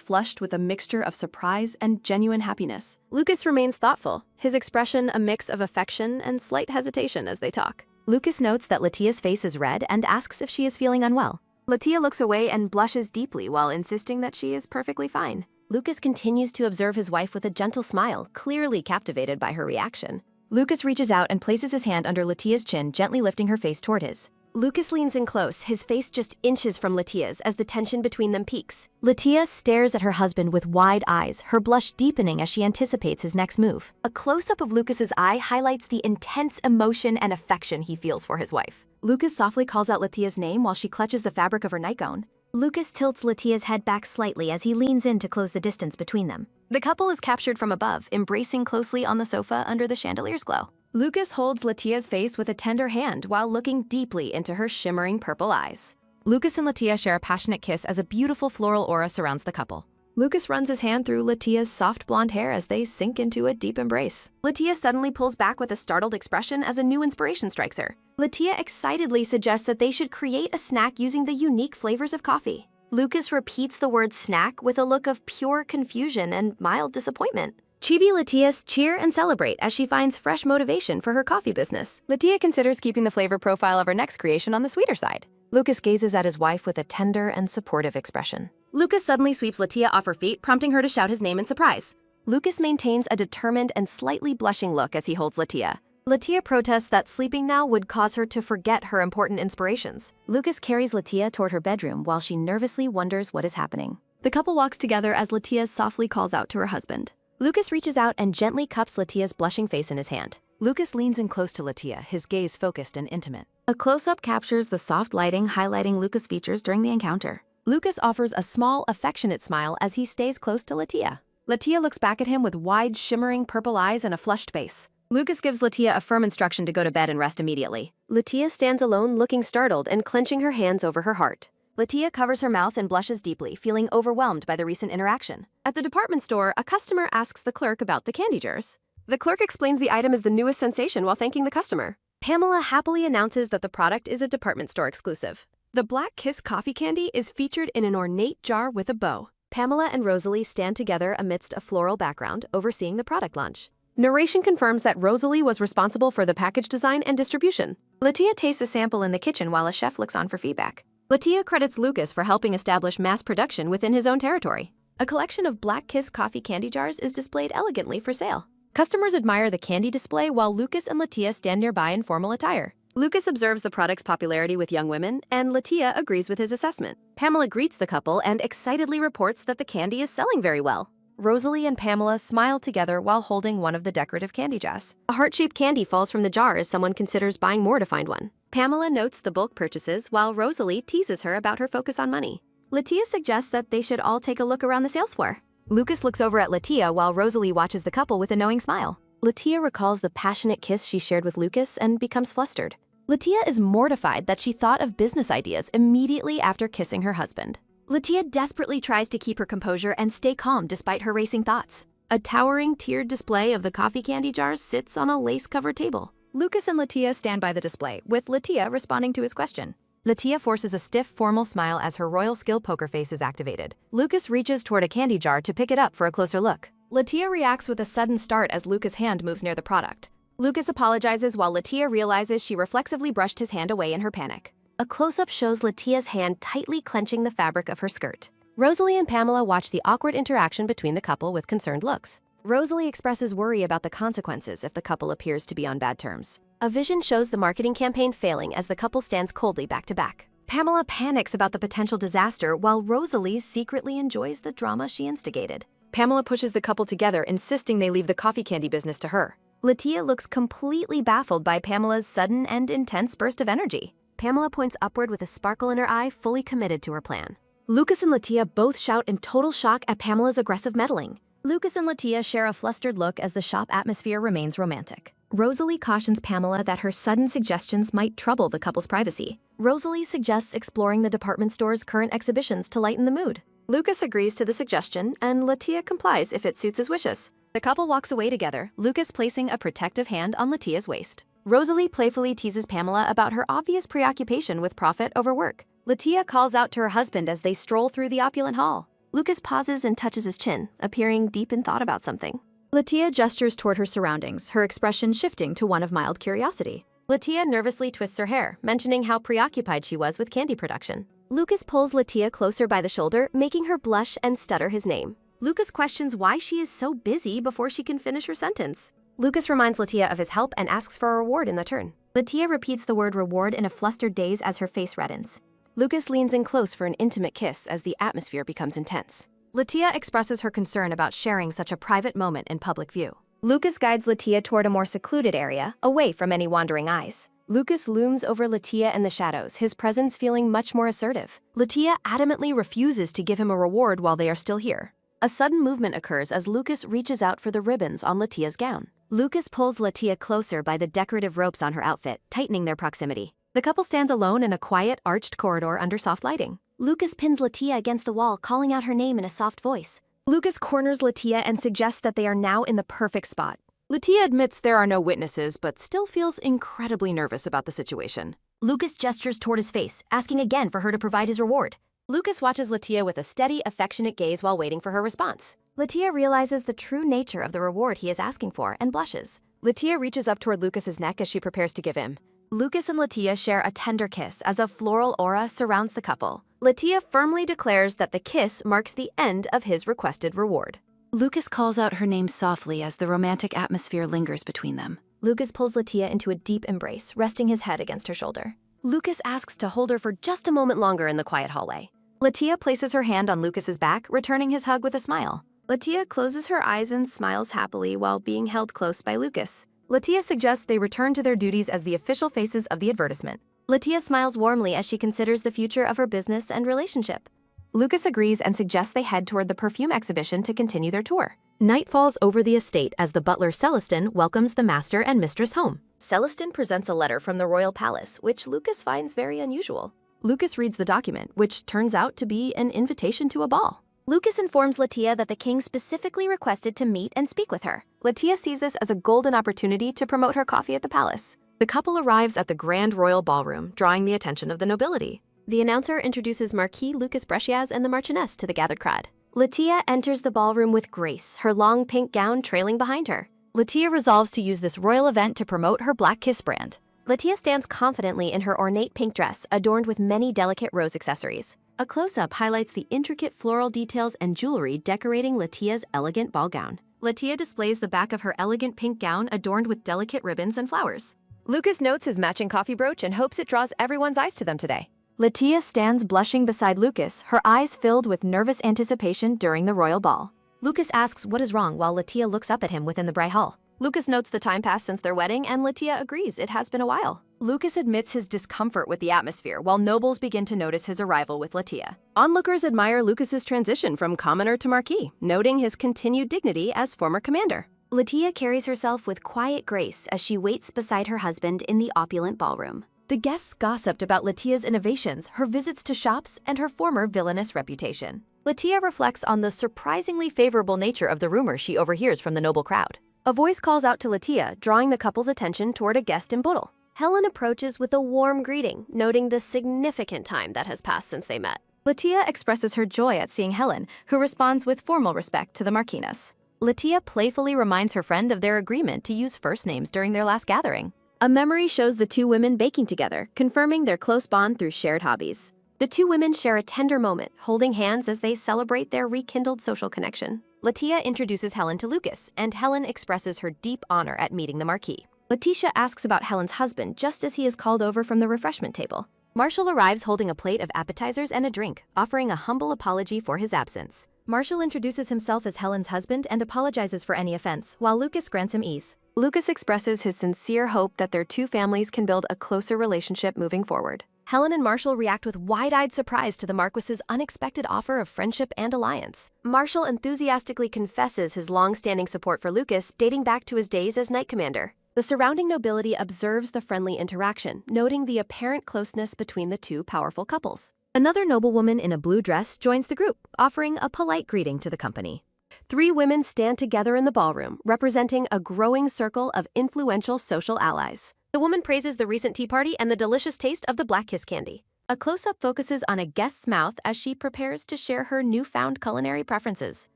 flushed with a mixture of surprise and genuine happiness. Lucas remains thoughtful, his expression a mix of affection and slight hesitation as they talk. Lucas notes that Latia's face is red and asks if she is feeling unwell. Latia looks away and blushes deeply while insisting that she is perfectly fine. Lucas continues to observe his wife with a gentle smile, clearly captivated by her reaction. Lucas reaches out and places his hand under Latia's chin, gently lifting her face toward his. Lucas leans in close, his face just inches from Latia's as the tension between them peaks. Latia stares at her husband with wide eyes, her blush deepening as she anticipates his next move. A close-up of Lucas's eye highlights the intense emotion and affection he feels for his wife. Lucas softly calls out Latia's name while she clutches the fabric of her nightgown. Lucas tilts Latia's head back slightly as he leans in to close the distance between them. The couple is captured from above, embracing closely on the sofa under the chandelier's glow. Lucas holds Latia's face with a tender hand while looking deeply into her shimmering purple eyes. Lucas and Latia share a passionate kiss as a beautiful floral aura surrounds the couple. Lucas runs his hand through Latia's soft blonde hair as they sink into a deep embrace. Latia suddenly pulls back with a startled expression as a new inspiration strikes her. Latia excitedly suggests that they should create a snack using the unique flavors of coffee. Lucas repeats the word snack with a look of pure confusion and mild disappointment. Chibi Latia cheer and celebrate as she finds fresh motivation for her coffee business. Latia considers keeping the flavor profile of her next creation on the sweeter side. Lucas gazes at his wife with a tender and supportive expression. Lucas suddenly sweeps Latia off her feet, prompting her to shout his name in surprise. Lucas maintains a determined and slightly blushing look as he holds Latia. Latia protests that sleeping now would cause her to forget her important inspirations. Lucas carries Latia toward her bedroom while she nervously wonders what is happening. The couple walks together as Latia softly calls out to her husband. Lucas reaches out and gently cups Latia's blushing face in his hand. Lucas leans in close to Latia, his gaze focused and intimate. A close-up captures the soft lighting highlighting Lucas' features during the encounter. Lucas offers a small, affectionate smile as he stays close to Latia. Latia looks back at him with wide, shimmering purple eyes and a flushed face. Lucas gives Latia a firm instruction to go to bed and rest immediately. Latia stands alone, looking startled and clenching her hands over her heart. Latia covers her mouth and blushes deeply, feeling overwhelmed by the recent interaction. At the department store, a customer asks the clerk about the candy jars. The clerk explains the item is the newest sensation while thanking the customer. Pamela happily announces that the product is a department store exclusive. The Black Kiss coffee candy is featured in an ornate jar with a bow. Pamela and Rosalie stand together amidst a floral background, overseeing the product launch. Narration confirms that Rosalie was responsible for the package design and distribution. Latia tastes a sample in the kitchen while a chef looks on for feedback. Latia credits Lucas for helping establish mass production within his own territory. A collection of Black Kiss coffee candy jars is displayed elegantly for sale. Customers admire the candy display while Lucas and Latia stand nearby in formal attire. Lucas observes the product's popularity with young women, and Latia agrees with his assessment. Pamela greets the couple and excitedly reports that the candy is selling very well. Rosalie and Pamela smile together while holding one of the decorative candy jars. A heart-shaped candy falls from the jar as someone considers buying more to find one. Pamela notes the bulk purchases while Rosalie teases her about her focus on money. Latia suggests that they should all take a look around the sales floor. Lucas looks over at Latia while Rosalie watches the couple with a knowing smile. Latia recalls the passionate kiss she shared with Lucas and becomes flustered. Latia is mortified that she thought of business ideas immediately after kissing her husband. Latia desperately tries to keep her composure and stay calm despite her racing thoughts. A towering tiered display of the coffee candy jars sits on a lace-covered table. Lucas and Latia stand by the display, with Latia responding to his question. Latia forces a stiff, formal smile as her royal skill poker face is activated. Lucas reaches toward a candy jar to pick it up for a closer look. Latia reacts with a sudden start as Lucas' hand moves near the product. Lucas apologizes while Latia realizes she reflexively brushed his hand away in her panic. A close-up shows Latia's hand tightly clenching the fabric of her skirt. Rosalie and Pamela watch the awkward interaction between the couple with concerned looks. Rosalie expresses worry about the consequences if the couple appears to be on bad terms. A vision shows the marketing campaign failing as the couple stands coldly back to back. Pamela panics about the potential disaster while Rosalie secretly enjoys the drama she instigated. Pamela pushes the couple together, insisting they leave the coffee candy business to her. Latia looks completely baffled by Pamela's sudden and intense burst of energy. Pamela points upward with a sparkle in her eye, fully committed to her plan. Lucas and Latia both shout in total shock at Pamela's aggressive meddling. Lucas and Latia share a flustered look as the shop atmosphere remains romantic. Rosalie cautions Pamela that her sudden suggestions might trouble the couple's privacy. Rosalie suggests exploring the department store's current exhibitions to lighten the mood. Lucas agrees to the suggestion, and Latia complies if it suits his wishes. The couple walks away together, Lucas placing a protective hand on Latia's waist. Rosalie playfully teases Pamela about her obvious preoccupation with profit over work. Latia calls out to her husband as they stroll through the opulent hall. Lucas pauses and touches his chin, appearing deep in thought about something. Latia gestures toward her surroundings, her expression shifting to one of mild curiosity. Latia nervously twists her hair, mentioning how preoccupied she was with candy production. Lucas pulls Latia closer by the shoulder, making her blush and stutter his name. Lucas questions why she is so busy before she can finish her sentence. Lucas reminds Latia of his help and asks for a reward in return. Latia repeats the word reward in a flustered daze as her face reddens. Lucas leans in close for an intimate kiss as the atmosphere becomes intense. Latia expresses her concern about sharing such a private moment in public view. Lucas guides Latia toward a more secluded area, away from any wandering eyes. Lucas looms over Latia in the shadows, his presence feeling much more assertive. Latia adamantly refuses to give him a reward while they are still here. A sudden movement occurs as Lucas reaches out for the ribbons on Latia's gown. Lucas pulls Latia closer by the decorative ropes on her outfit, tightening their proximity. The couple stands alone in a quiet, arched corridor under soft lighting. Lucas pins Latia against the wall, calling out her name in a soft voice. Lucas corners Latia and suggests that they are now in the perfect spot. Latia admits there are no witnesses, but still feels incredibly nervous about the situation. Lucas gestures toward his face, asking again for her to provide his reward. Lucas watches Latia with a steady, affectionate gaze while waiting for her response. Latia realizes the true nature of the reward he is asking for and blushes. Latia reaches up toward Lucas's neck as she prepares to give him. Lucas and Latia share a tender kiss as a floral aura surrounds the couple. Latia firmly declares that the kiss marks the end of his requested reward. Lucas calls out her name softly as the romantic atmosphere lingers between them. Lucas pulls Latia into a deep embrace, resting his head against her shoulder. Lucas asks to hold her for just a moment longer in the quiet hallway. Latia places her hand on Lucas's back, returning his hug with a smile. Latia closes her eyes and smiles happily while being held close by Lucas. Latia suggests they return to their duties as the official faces of the advertisement. Latia smiles warmly as she considers the future of her business and relationship. Lucas agrees and suggests they head toward the perfume exhibition to continue their tour. Night falls over the estate as the butler Celestin welcomes the master and mistress home. Celestin presents a letter from the royal palace, which Lucas finds very unusual. Lucas reads the document, which turns out to be an invitation to a ball. Lucas informs Latia that the king specifically requested to meet and speak with her. Latia sees this as a golden opportunity to promote her coffee at the palace. The couple arrives at the grand royal ballroom, drawing the attention of the nobility. The announcer introduces Marquis Lucas Bresciaz and the Marchioness to the gathered crowd. Latia enters the ballroom with grace, her long pink gown trailing behind her. Latia resolves to use this royal event to promote her Black Kiss brand. Latia stands confidently in her ornate pink dress, adorned with many delicate rose accessories. A close-up highlights the intricate floral details and jewelry decorating Latia's elegant ball gown. Latia displays the back of her elegant pink gown adorned with delicate ribbons and flowers. Lucas notes his matching coffee brooch and hopes it draws everyone's eyes to them today. Latia stands blushing beside Lucas, her eyes filled with nervous anticipation during the royal ball. Lucas asks what is wrong while Latia looks up at him within the bright hall. Lucas notes the time passed since their wedding and Latia agrees it has been a while. Lucas admits his discomfort with the atmosphere, while nobles begin to notice his arrival with Latia. Onlookers admire Lucas's transition from commoner to marquis, noting his continued dignity as former commander. Latia carries herself with quiet grace as she waits beside her husband in the opulent ballroom. The guests gossiped about Latia's innovations, her visits to shops, and her former villainous reputation. Latia reflects on the surprisingly favorable nature of the rumors she overhears from the noble crowd. A voice calls out to Latia, drawing the couple's attention toward a guest in Boodle. Helen approaches with a warm greeting, noting the significant time that has passed since they met. Latia expresses her joy at seeing Helen, who responds with formal respect to the Marquiness. Latia playfully reminds her friend of their agreement to use first names during their last gathering. A memory shows the two women baking together, confirming their close bond through shared hobbies. The two women share a tender moment, holding hands as they celebrate their rekindled social connection. Latia introduces Helen to Lucas, and Helen expresses her deep honor at meeting the Marquis. Letitia asks about Helen's husband just as he is called over from the refreshment table. Marshall arrives holding a plate of appetizers and a drink, offering a humble apology for his absence. Marshall introduces himself as Helen's husband and apologizes for any offense, while Lucas grants him ease. Lucas expresses his sincere hope that their two families can build a closer relationship moving forward. Helen and Marshall react with wide-eyed surprise to the Marquis's unexpected offer of friendship and alliance. Marshall enthusiastically confesses his long-standing support for Lucas, dating back to his days as Knight Commander. The surrounding nobility observes the friendly interaction, noting the apparent closeness between the two powerful couples. Another noblewoman in a blue dress joins the group, offering a polite greeting to the company. Three women stand together in the ballroom, representing a growing circle of influential social allies. The woman praises the recent tea party and the delicious taste of the Black Kiss candy. A close-up focuses on a guest's mouth as she prepares to share her newfound culinary preferences.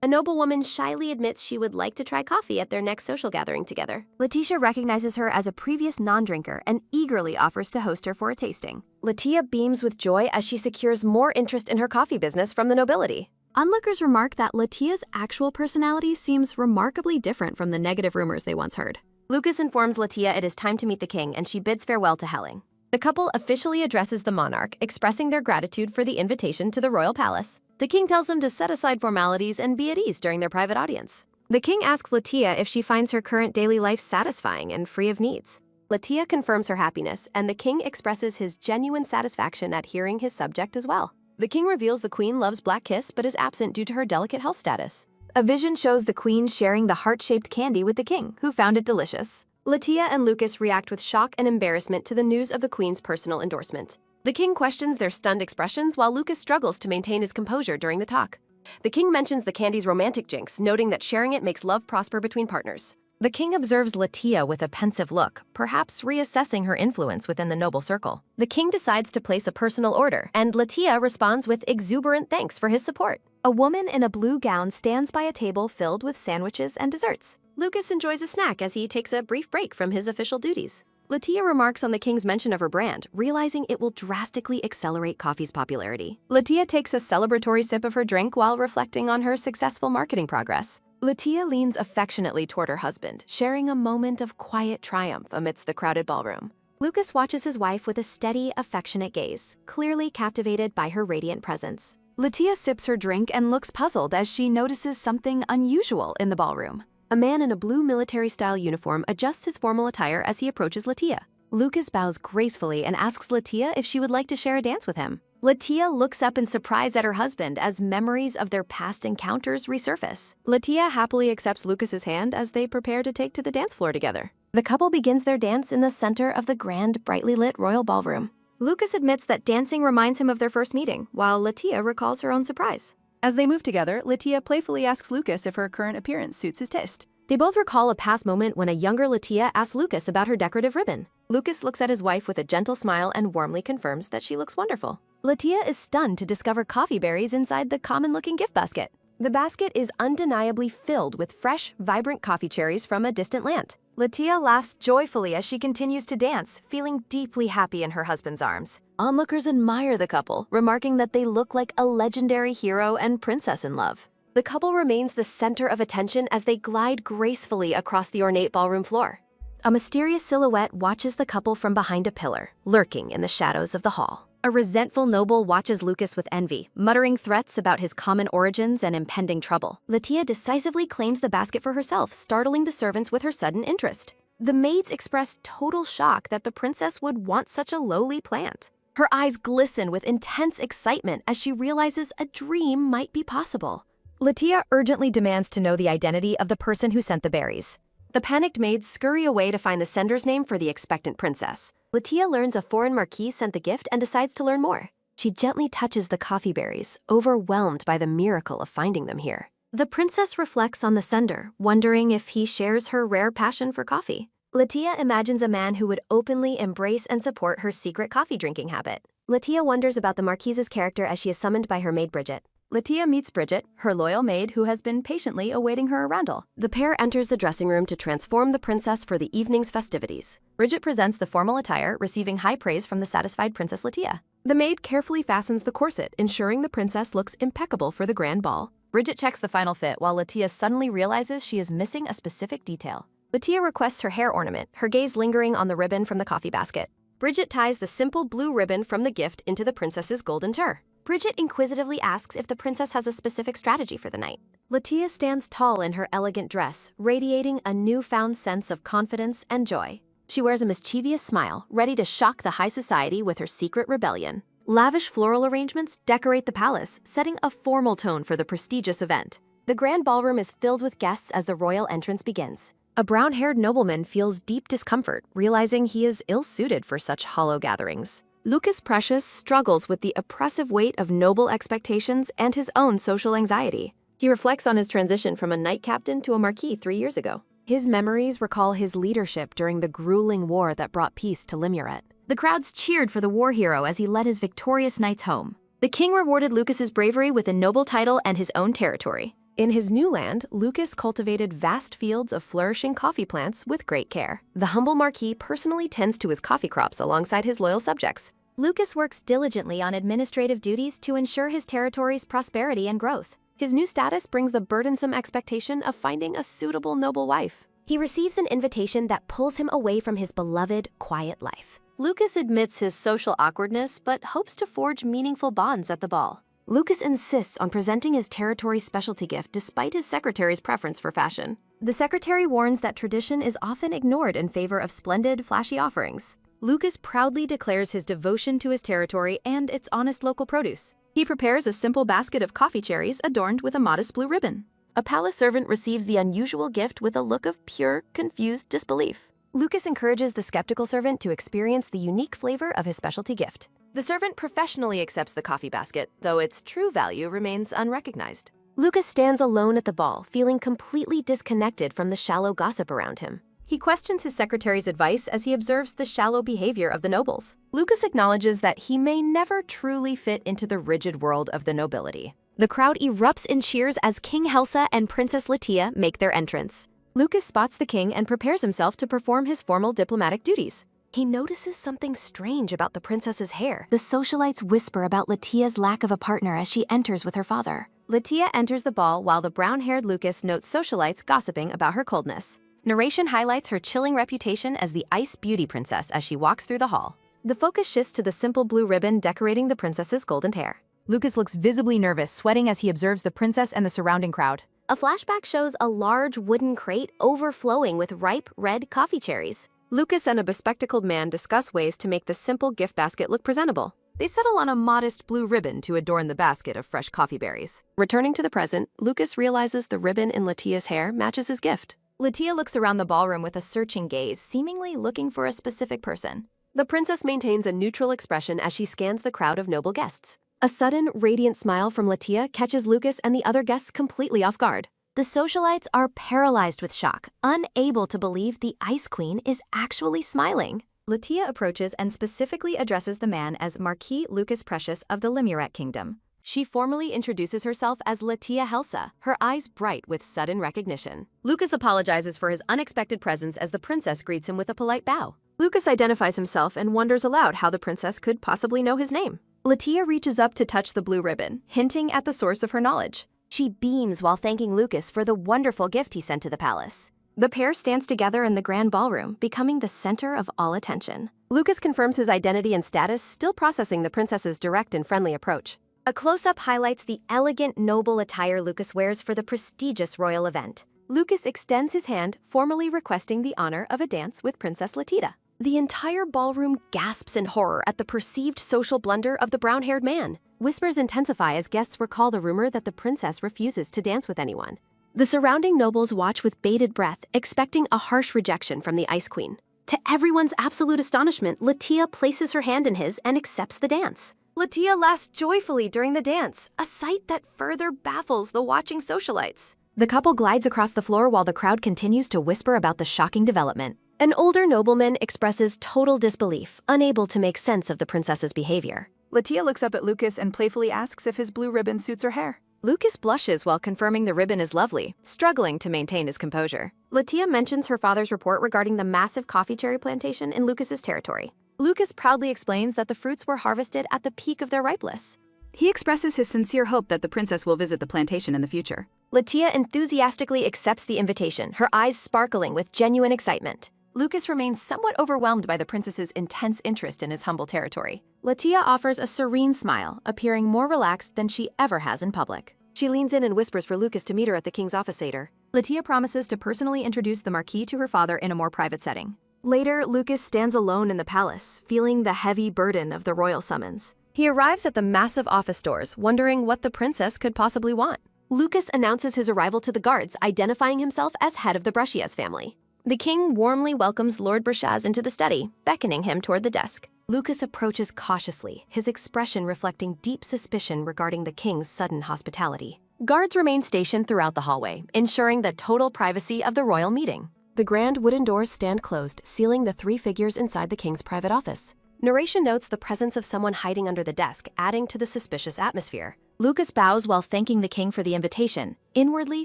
A noblewoman shyly admits she would like to try coffee at their next social gathering together. Letitia recognizes her as a previous non-drinker and eagerly offers to host her for a tasting. Latia beams with joy as she secures more interest in her coffee business from the nobility. Onlookers remark that Latia's actual personality seems remarkably different from the negative rumors they once heard. Lucas informs Latia it is time to meet the king, and she bids farewell to Helen. The couple officially addresses the monarch, expressing their gratitude for the invitation to the royal palace. The king tells them to set aside formalities and be at ease during their private audience. The king asks Latia if she finds her current daily life satisfying and free of needs. Latia confirms her happiness, and the king expresses his genuine satisfaction at hearing his subject as well. The king reveals the queen loves Black Kiss but is absent due to her delicate health status. A vision shows the queen sharing the heart-shaped candy with the king, who found it delicious. Latia and Lucas react with shock and embarrassment to the news of the queen's personal endorsement. The king questions their stunned expressions while Lucas struggles to maintain his composure during the talk. The king mentions the candy's romantic jinx, noting that sharing it makes love prosper between partners. The king observes Latia with a pensive look, perhaps reassessing her influence within the noble circle. The king decides to place a personal order, and Latia responds with exuberant thanks for his support. A woman in a blue gown stands by a table filled with sandwiches and desserts. Lucas enjoys a snack as he takes a brief break from his official duties. Latia remarks on the king's mention of her brand, realizing it will drastically accelerate coffee's popularity. Latia takes a celebratory sip of her drink while reflecting on her successful marketing progress. Latia leans affectionately toward her husband, sharing a moment of quiet triumph amidst the crowded ballroom. Lucas watches his wife with a steady, affectionate gaze, clearly captivated by her radiant presence. Latia sips her drink and looks puzzled as she notices something unusual in the ballroom. A man in a blue military-style uniform adjusts his formal attire as he approaches Latia. Lucas bows gracefully and asks Latia if she would like to share a dance with him. Latia looks up in surprise at her husband as memories of their past encounters resurface. Latia happily accepts Lucas's hand as they prepare to take to the dance floor together. The couple begins their dance in the center of the grand, brightly lit royal ballroom. Lucas admits that dancing reminds him of their first meeting, while Latia recalls her own surprise. As they move together, Latia playfully asks Lucas if her current appearance suits his taste. They both recall a past moment when a younger Latia asks Lucas about her decorative ribbon. Lucas looks at his wife with a gentle smile and warmly confirms that she looks wonderful. Latia is stunned to discover coffee berries inside the common-looking gift basket. The basket is undeniably filled with fresh, vibrant coffee cherries from a distant land. Latia laughs joyfully as she continues to dance, feeling deeply happy in her husband's arms. Onlookers admire the couple, remarking that they look like a legendary hero and princess in love. The couple remains the center of attention as they glide gracefully across the ornate ballroom floor. A mysterious silhouette watches the couple from behind a pillar, lurking in the shadows of the hall. A resentful noble watches Lucas with envy, muttering threats about his common origins and impending trouble. Latia decisively claims the basket for herself, startling the servants with her sudden interest. The maids express total shock that the princess would want such a lowly plant. Her eyes glisten with intense excitement as she realizes a dream might be possible. Latia urgently demands to know the identity of the person who sent the berries. The panicked maids scurry away to find the sender's name for the expectant princess. Latia learns a foreign marquis sent the gift and decides to learn more. She gently touches the coffee berries, overwhelmed by the miracle of finding them here. The princess reflects on the sender, wondering if he shares her rare passion for coffee. Latia imagines a man who would openly embrace and support her secret coffee drinking habit. Latia wonders about the marquise's character as she is summoned by her maid Bridget. Latia meets Bridget, her loyal maid who has been patiently awaiting her arrival. The pair enters the dressing room to transform the princess for the evening's festivities. Bridget presents the formal attire, receiving high praise from the satisfied Princess Latia. The maid carefully fastens the corset, ensuring the princess looks impeccable for the grand ball. Bridget checks the final fit while Latia suddenly realizes she is missing a specific detail. Latia requests her hair ornament, her gaze lingering on the ribbon from the coffee basket. Bridget ties the simple blue ribbon from the gift into the princess's golden tiare. Bridget inquisitively asks if the princess has a specific strategy for the night. Latia stands tall in her elegant dress, radiating a newfound sense of confidence and joy. She wears a mischievous smile, ready to shock the high society with her secret rebellion. Lavish floral arrangements decorate the palace, setting a formal tone for the prestigious event. The grand ballroom is filled with guests as the royal entrance begins. A brown-haired nobleman feels deep discomfort, realizing he is ill-suited for such hollow gatherings. Lucas Precious struggles with the oppressive weight of noble expectations and his own social anxiety. He reflects on his transition from a knight captain to a marquis 3 years ago. His memories recall his leadership during the grueling war that brought peace to Limuret. The crowds cheered for the war hero as he led his victorious knights home. The king rewarded Lucas's bravery with a noble title and his own territory. In his new land, Lucas cultivated vast fields of flourishing coffee plants with great care. The humble marquis personally tends to his coffee crops alongside his loyal subjects. Lucas works diligently on administrative duties to ensure his territory's prosperity and growth. His new status brings the burdensome expectation of finding a suitable noble wife. He receives an invitation that pulls him away from his beloved, quiet life. Lucas admits his social awkwardness, but hopes to forge meaningful bonds at the ball. Lucas insists on presenting his territory's specialty gift despite his secretary's preference for fashion. The secretary warns that tradition is often ignored in favor of splendid, flashy offerings. Lucas proudly declares his devotion to his territory and its honest local produce. He prepares a simple basket of coffee cherries adorned with a modest blue ribbon. A palace servant receives the unusual gift with a look of pure, confused disbelief. Lucas encourages the skeptical servant to experience the unique flavor of his specialty gift. The servant professionally accepts the coffee basket, though its true value remains unrecognized. Lucas stands alone at the ball, feeling completely disconnected from the shallow gossip around him. He questions his secretary's advice as he observes the shallow behavior of the nobles. Lucas acknowledges that he may never truly fit into the rigid world of the nobility. The crowd erupts in cheers as King Helsa and Princess Latia make their entrance. Lucas spots the king and prepares himself to perform his formal diplomatic duties. He notices something strange about the princess's hair. The socialites whisper about Latia's lack of a partner as she enters with her father. Latia enters the ball while the brown-haired Lucas notes socialites gossiping about her coldness. Narration highlights her chilling reputation as the ice beauty princess as she walks through the hall. The focus shifts to the simple blue ribbon decorating the princess's golden hair. Lucas looks visibly nervous, sweating as he observes the princess and the surrounding crowd. A flashback shows a large wooden crate overflowing with ripe red coffee cherries. Lucas and a bespectacled man discuss ways to make the simple gift basket look presentable. They settle on a modest blue ribbon to adorn the basket of fresh coffee berries. Returning to the present, Lucas realizes the ribbon in Latia's hair matches his gift. Latia looks around the ballroom with a searching gaze, seemingly looking for a specific person. The princess maintains a neutral expression as she scans the crowd of noble guests. A sudden, radiant smile from Latia catches Lucas and the other guests completely off guard. The socialites are paralyzed with shock, unable to believe the Ice Queen is actually smiling. Latia approaches and specifically addresses the man as Marquis Lucas Precious of the Limuret Kingdom. She formally introduces herself as Latia Helsa, her eyes bright with sudden recognition. Lucas apologizes for his unexpected presence as the princess greets him with a polite bow. Lucas identifies himself and wonders aloud how the princess could possibly know his name. Latia reaches up to touch the blue ribbon, hinting at the source of her knowledge. She beams while thanking Lucas for the wonderful gift he sent to the palace. The pair stands together in the grand ballroom, becoming the center of all attention. Lucas confirms his identity and status, still processing the princess's direct and friendly approach. A close-up highlights the elegant, noble attire Lucas wears for the prestigious royal event. Lucas extends his hand, formally requesting the honor of a dance with Princess Latita. The entire ballroom gasps in horror at the perceived social blunder of the brown-haired man. Whispers intensify as guests recall the rumor that the princess refuses to dance with anyone. The surrounding nobles watch with bated breath, expecting a harsh rejection from the Ice Queen. To everyone's absolute astonishment, Latia places her hand in his and accepts the dance. Latia laughs joyfully during the dance, a sight that further baffles the watching socialites. The couple glides across the floor while the crowd continues to whisper about the shocking development. An older nobleman expresses total disbelief, unable to make sense of the princess's behavior. Latia looks up at Lucas and playfully asks if his blue ribbon suits her hair. Lucas blushes while confirming the ribbon is lovely, struggling to maintain his composure. Latia mentions her father's report regarding the massive coffee cherry plantation in Lucas's territory. Lucas proudly explains that the fruits were harvested at the peak of their ripeness. He expresses his sincere hope that the princess will visit the plantation in the future. Latia enthusiastically accepts the invitation, her eyes sparkling with genuine excitement. Lucas remains somewhat overwhelmed by the princess's intense interest in his humble territory. Latia offers a serene smile, appearing more relaxed than she ever has in public. She leans in and whispers for Lucas to meet her at the king's office later. Latia promises to personally introduce the Marquis to her father in a more private setting. Later, Lucas stands alone in the palace, feeling the heavy burden of the royal summons. He arrives at the massive office doors, wondering what the princess could possibly want. Lucas announces his arrival to the guards, identifying himself as head of the Brushias family. The king warmly welcomes Lord Brushias into the study, beckoning him toward the desk. Lucas approaches cautiously, his expression reflecting deep suspicion regarding the king's sudden hospitality. Guards remain stationed throughout the hallway, ensuring the total privacy of the royal meeting. The grand wooden doors stand closed, sealing the three figures inside the king's private office. Narration notes the presence of someone hiding under the desk, adding to the suspicious atmosphere. Lucas bows while thanking the king for the invitation, inwardly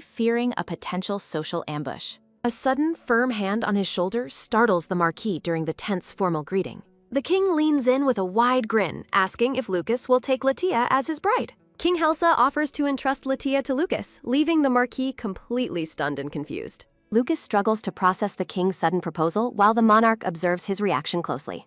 fearing a potential social ambush. A sudden, firm hand on his shoulder startles the Marquis during the tense formal greeting. The king leans in with a wide grin, asking if Lucas will take Latia as his bride. King Helsa offers to entrust Latia to Lucas, leaving the Marquis completely stunned and confused. Lucas struggles to process the king's sudden proposal while the monarch observes his reaction closely.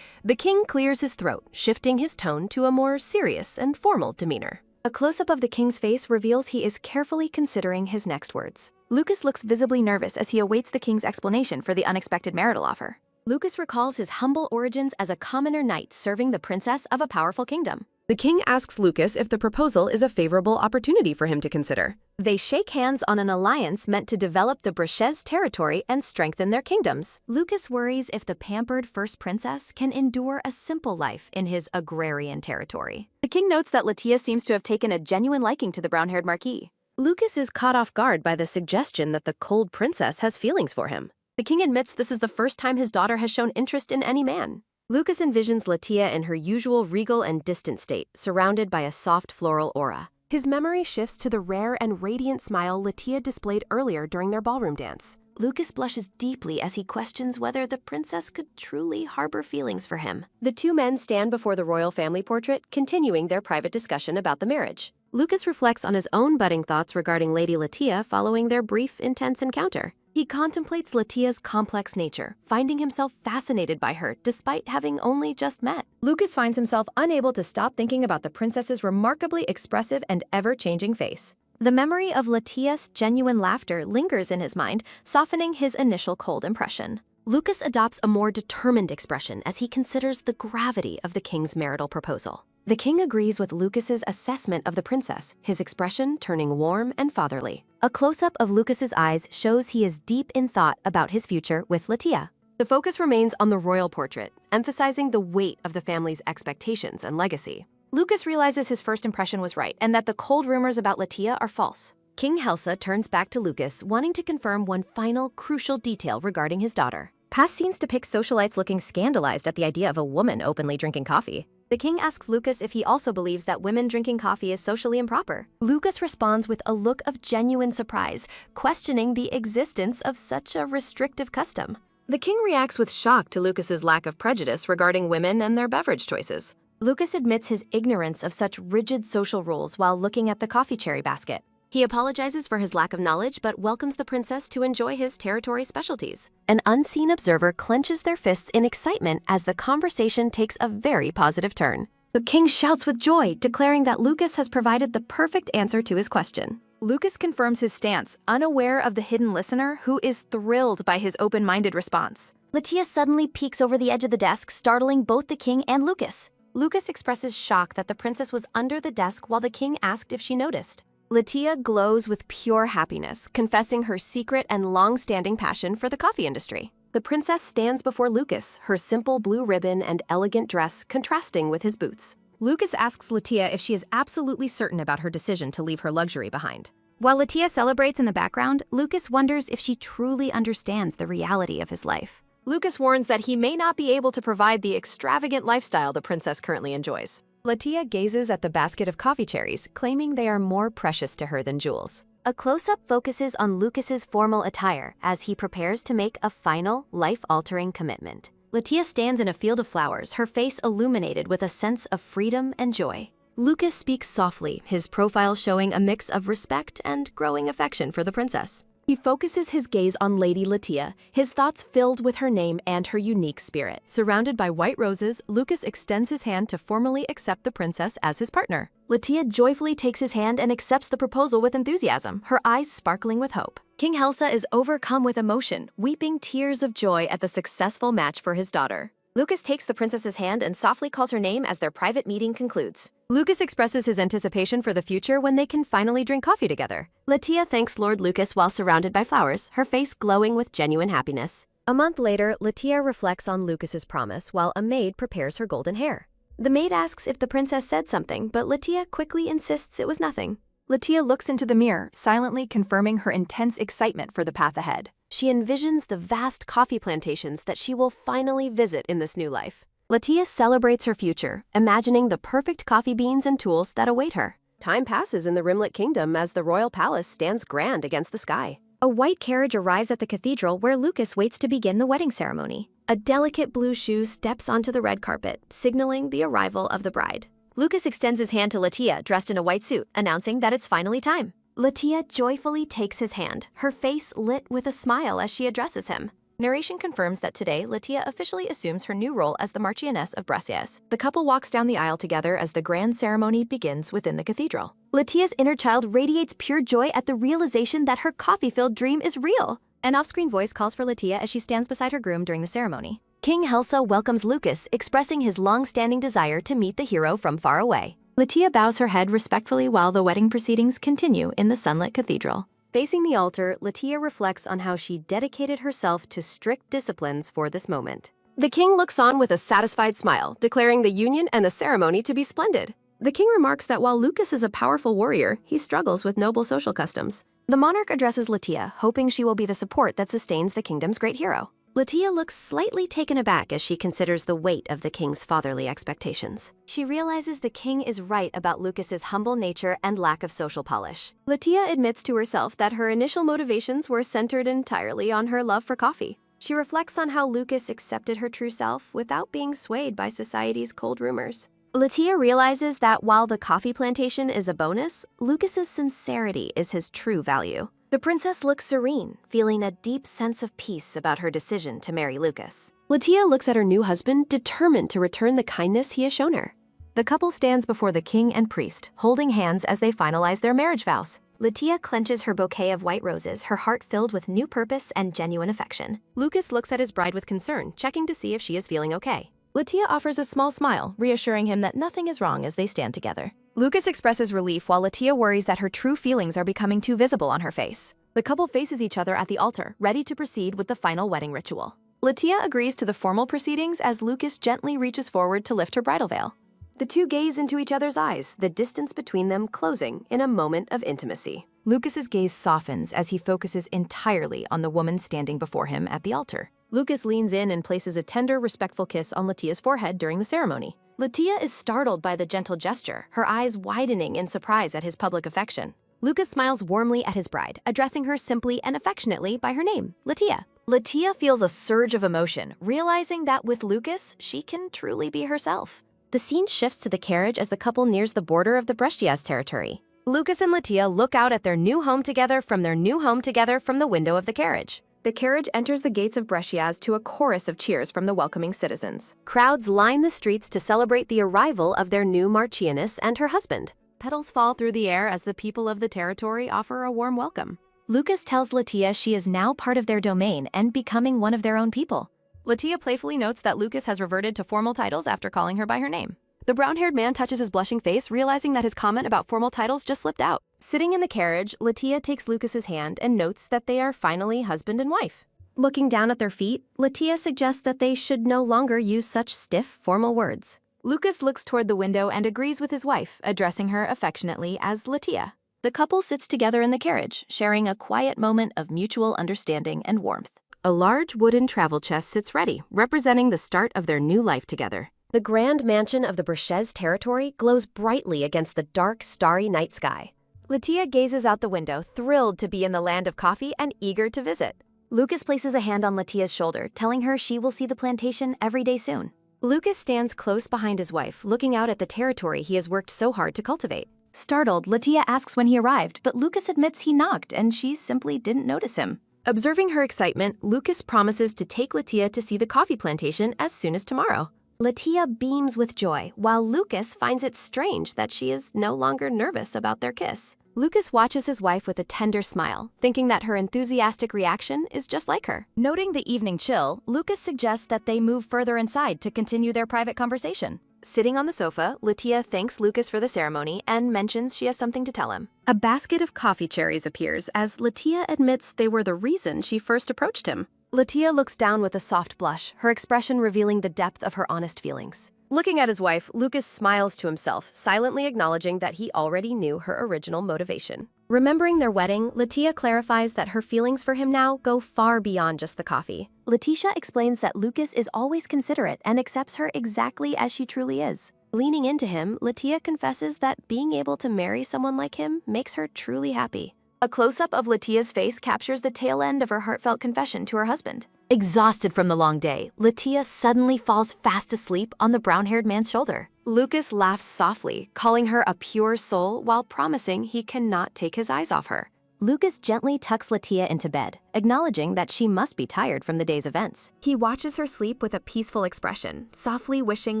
The king clears his throat, shifting his tone to a more serious and formal demeanor. A close-up of the king's face reveals he is carefully considering his next words. Lucas looks visibly nervous as he awaits the king's explanation for the unexpected marital offer. Lucas recalls his humble origins as a commoner knight serving the princess of a powerful kingdom. The king asks Lucas if the proposal is a favorable opportunity for him to consider. They shake hands on an alliance meant to develop the Brushes territory and strengthen their kingdoms. Lucas worries if the pampered first princess can endure a simple life in his agrarian territory. The king notes that Latia seems to have taken a genuine liking to the brown-haired Marquis. Lucas is caught off guard by the suggestion that the cold princess has feelings for him. The king admits this is the first time his daughter has shown interest in any man. Lucas envisions Latia in her usual regal and distant state, surrounded by a soft floral aura. His memory shifts to the rare and radiant smile Latia displayed earlier during their ballroom dance. Lucas blushes deeply as he questions whether the princess could truly harbor feelings for him. The two men stand before the royal family portrait, continuing their private discussion about the marriage. Lucas reflects on his own budding thoughts regarding Lady Latia following their brief, intense encounter. He contemplates Latia's complex nature, finding himself fascinated by her despite having only just met. Lucas finds himself unable to stop thinking about the princess's remarkably expressive and ever-changing face. The memory of Latia's genuine laughter lingers in his mind, softening his initial cold impression. Lucas adopts a more determined expression as he considers the gravity of the king's marital proposal. The king agrees with Lucas's assessment of the princess, his expression turning warm and fatherly. A close-up of Lucas's eyes shows he is deep in thought about his future with Latia. The focus remains on the royal portrait, emphasizing the weight of the family's expectations and legacy. Lucas realizes his first impression was right and that the cold rumors about Latia are false. King Helsa turns back to Lucas, wanting to confirm one final crucial detail regarding his daughter. Past scenes depict socialites looking scandalized at the idea of a woman openly drinking coffee. The king asks Lucas if he also believes that women drinking coffee is socially improper. Lucas responds with a look of genuine surprise, questioning the existence of such a restrictive custom. The king reacts with shock to Lucas's lack of prejudice regarding women and their beverage choices. Lucas admits his ignorance of such rigid social rules while looking at the coffee cherry basket. He apologizes for his lack of knowledge but welcomes the princess to enjoy his territory specialties. An unseen observer clenches their fists in excitement as the conversation takes a very positive turn. The king shouts with joy, declaring that Lucas has provided the perfect answer to his question. Lucas confirms his stance, unaware of the hidden listener who is thrilled by his open-minded response. Latia suddenly peeks over the edge of the desk, startling both the king and Lucas. Lucas expresses shock that the princess was under the desk while the king asked if she noticed. Latia glows with pure happiness, confessing her secret and long-standing passion for the coffee industry. The princess stands before Lucas, her simple blue ribbon and elegant dress contrasting with his boots. Lucas asks Latia if she is absolutely certain about her decision to leave her luxury behind. While Latia celebrates in the background, Lucas wonders if she truly understands the reality of his life. Lucas warns that he may not be able to provide the extravagant lifestyle the princess currently enjoys. Latia gazes at the basket of coffee cherries, claiming they are more precious to her than jewels. A close-up focuses on Lucas's formal attire as he prepares to make a final, life-altering commitment. Latia stands in a field of flowers, her face illuminated with a sense of freedom and joy. Lucas speaks softly, his profile showing a mix of respect and growing affection for the princess. He focuses his gaze on Lady Latia, his thoughts filled with her name and her unique spirit. Surrounded by white roses, Lucas extends his hand to formally accept the princess as his partner. Latia joyfully takes his hand and accepts the proposal with enthusiasm, her eyes sparkling with hope. King Helsa is overcome with emotion, weeping tears of joy at the successful match for his daughter. Lucas takes the princess's hand and softly calls her name as their private meeting concludes. Lucas expresses his anticipation for the future when they can finally drink coffee together. Latia thanks Lord Lucas while surrounded by flowers, her face glowing with genuine happiness. A month later, Latia reflects on Lucas's promise while a maid prepares her golden hair. The maid asks if the princess said something, but Latia quickly insists it was nothing. Latia looks into the mirror, silently confirming her intense excitement for the path ahead. She envisions the vast coffee plantations that she will finally visit in this new life. Latia celebrates her future, imagining the perfect coffee beans and tools that await her. Time passes in the Rimlet Kingdom as the royal palace stands grand against the sky. A white carriage arrives at the cathedral where Lucas waits to begin the wedding ceremony. A delicate blue shoe steps onto the red carpet, signaling the arrival of the bride. Lucas extends his hand to Latia, dressed in a white suit, announcing that it's finally time. Latia joyfully takes his hand, her face lit with a smile as she addresses him. Narration confirms that today, Latia officially assumes her new role as the Marchioness of Bressias. The couple walks down the aisle together as the grand ceremony begins within the cathedral. Latia's inner child radiates pure joy at the realization that her coffee-filled dream is real. An off-screen voice calls for Latia as she stands beside her groom during the ceremony. King Helsa welcomes Lucas, expressing his long-standing desire to meet the hero from far away. Latia bows her head respectfully while the wedding proceedings continue in the sunlit cathedral. Facing the altar, Latia reflects on how she dedicated herself to strict disciplines for this moment. The king looks on with a satisfied smile, declaring the union and the ceremony to be splendid. The king remarks that while Lucas is a powerful warrior, he struggles with noble social customs. The monarch addresses Latia, hoping she will be the support that sustains the kingdom's great hero. Latia looks slightly taken aback as she considers the weight of the king's fatherly expectations. She realizes the king is right about Lucas's humble nature and lack of social polish. Latia admits to herself that her initial motivations were centered entirely on her love for coffee. She reflects on how Lucas accepted her true self without being swayed by society's cold rumors. Latia realizes that while the coffee plantation is a bonus, Lucas's sincerity is his true value. The princess looks serene, feeling a deep sense of peace about her decision to marry Lucas. Latia looks at her new husband, determined to return the kindness he has shown her. The couple stands before the king and priest, holding hands as they finalize their marriage vows. Latia clenches her bouquet of white roses, her heart filled with new purpose and genuine affection. Lucas looks at his bride with concern, checking to see if she is feeling okay. Latia offers a small smile, reassuring him that nothing is wrong as they stand together. Lucas expresses relief while Latia worries that her true feelings are becoming too visible on her face. The couple faces each other at the altar, ready to proceed with the final wedding ritual. Latia agrees to the formal proceedings as Lucas gently reaches forward to lift her bridal veil. The two gaze into each other's eyes, the distance between them closing in a moment of intimacy. Lucas's gaze softens as he focuses entirely on the woman standing before him at the altar. Lucas leans in and places a tender, respectful kiss on Latia's forehead during the ceremony. Latia is startled by the gentle gesture, her eyes widening in surprise at his public affection. Lucas smiles warmly at his bride, addressing her simply and affectionately by her name, Latia. Latia feels a surge of emotion, realizing that with Lucas, she can truly be herself. The scene shifts to the carriage as the couple nears the border of the Bressias territory. Lucas and Latia look out at their new home together from the window of the carriage. The carriage enters the gates of Bressias to a chorus of cheers from the welcoming citizens. Crowds line the streets to celebrate the arrival of their new Marchioness and her husband. Petals fall through the air as the people of the territory offer a warm welcome. Lucas tells Latia she is now part of their domain and becoming one of their own people. Latia playfully notes that Lucas has reverted to formal titles after calling her by her name. The brown-haired man touches his blushing face, realizing that his comment about formal titles just slipped out. Sitting in the carriage, Latia takes Lucas's hand and notes that they are finally husband and wife. Looking down at their feet, Latia suggests that they should no longer use such stiff, formal words. Lucas looks toward the window and agrees with his wife, addressing her affectionately as Latia. The couple sits together in the carriage, sharing a quiet moment of mutual understanding and warmth. A large wooden travel chest sits ready, representing the start of their new life together. The grand mansion of the Berchez territory glows brightly against the dark, starry night sky. Latia gazes out the window, thrilled to be in the land of coffee and eager to visit. Lucas places a hand on Latia's shoulder, telling her she will see the plantation every day soon. Lucas stands close behind his wife, looking out at the territory he has worked so hard to cultivate. Startled, Latia asks when he arrived, but Lucas admits he knocked and she simply didn't notice him. Observing her excitement, Lucas promises to take Latia to see the coffee plantation as soon as tomorrow. Latia beams with joy, while Lucas finds it strange that she is no longer nervous about their kiss. Lucas watches his wife with a tender smile, thinking that her enthusiastic reaction is just like her. Noting the evening chill, Lucas suggests that they move further inside to continue their private conversation. Sitting on the sofa, Latia thanks Lucas for the ceremony and mentions she has something to tell him. A basket of coffee cherries appears as Latia admits they were the reason she first approached him. Latia looks down with a soft blush, her expression revealing the depth of her honest feelings. Looking at his wife, Lucas smiles to himself, silently acknowledging that he already knew her original motivation. Remembering their wedding, Latia clarifies that her feelings for him now go far beyond just the coffee. Latia explains that Lucas is always considerate and accepts her exactly as she truly is. Leaning into him, Latia confesses that being able to marry someone like him makes her truly happy. A close-up of Latia's face captures the tail end of her heartfelt confession to her husband. Exhausted from the long day, Latia suddenly falls fast asleep on the brown-haired man's shoulder. Lucas laughs softly, calling her a pure soul while promising he cannot take his eyes off her. Lucas gently tucks Latia into bed, acknowledging that she must be tired from the day's events. He watches her sleep with a peaceful expression, softly wishing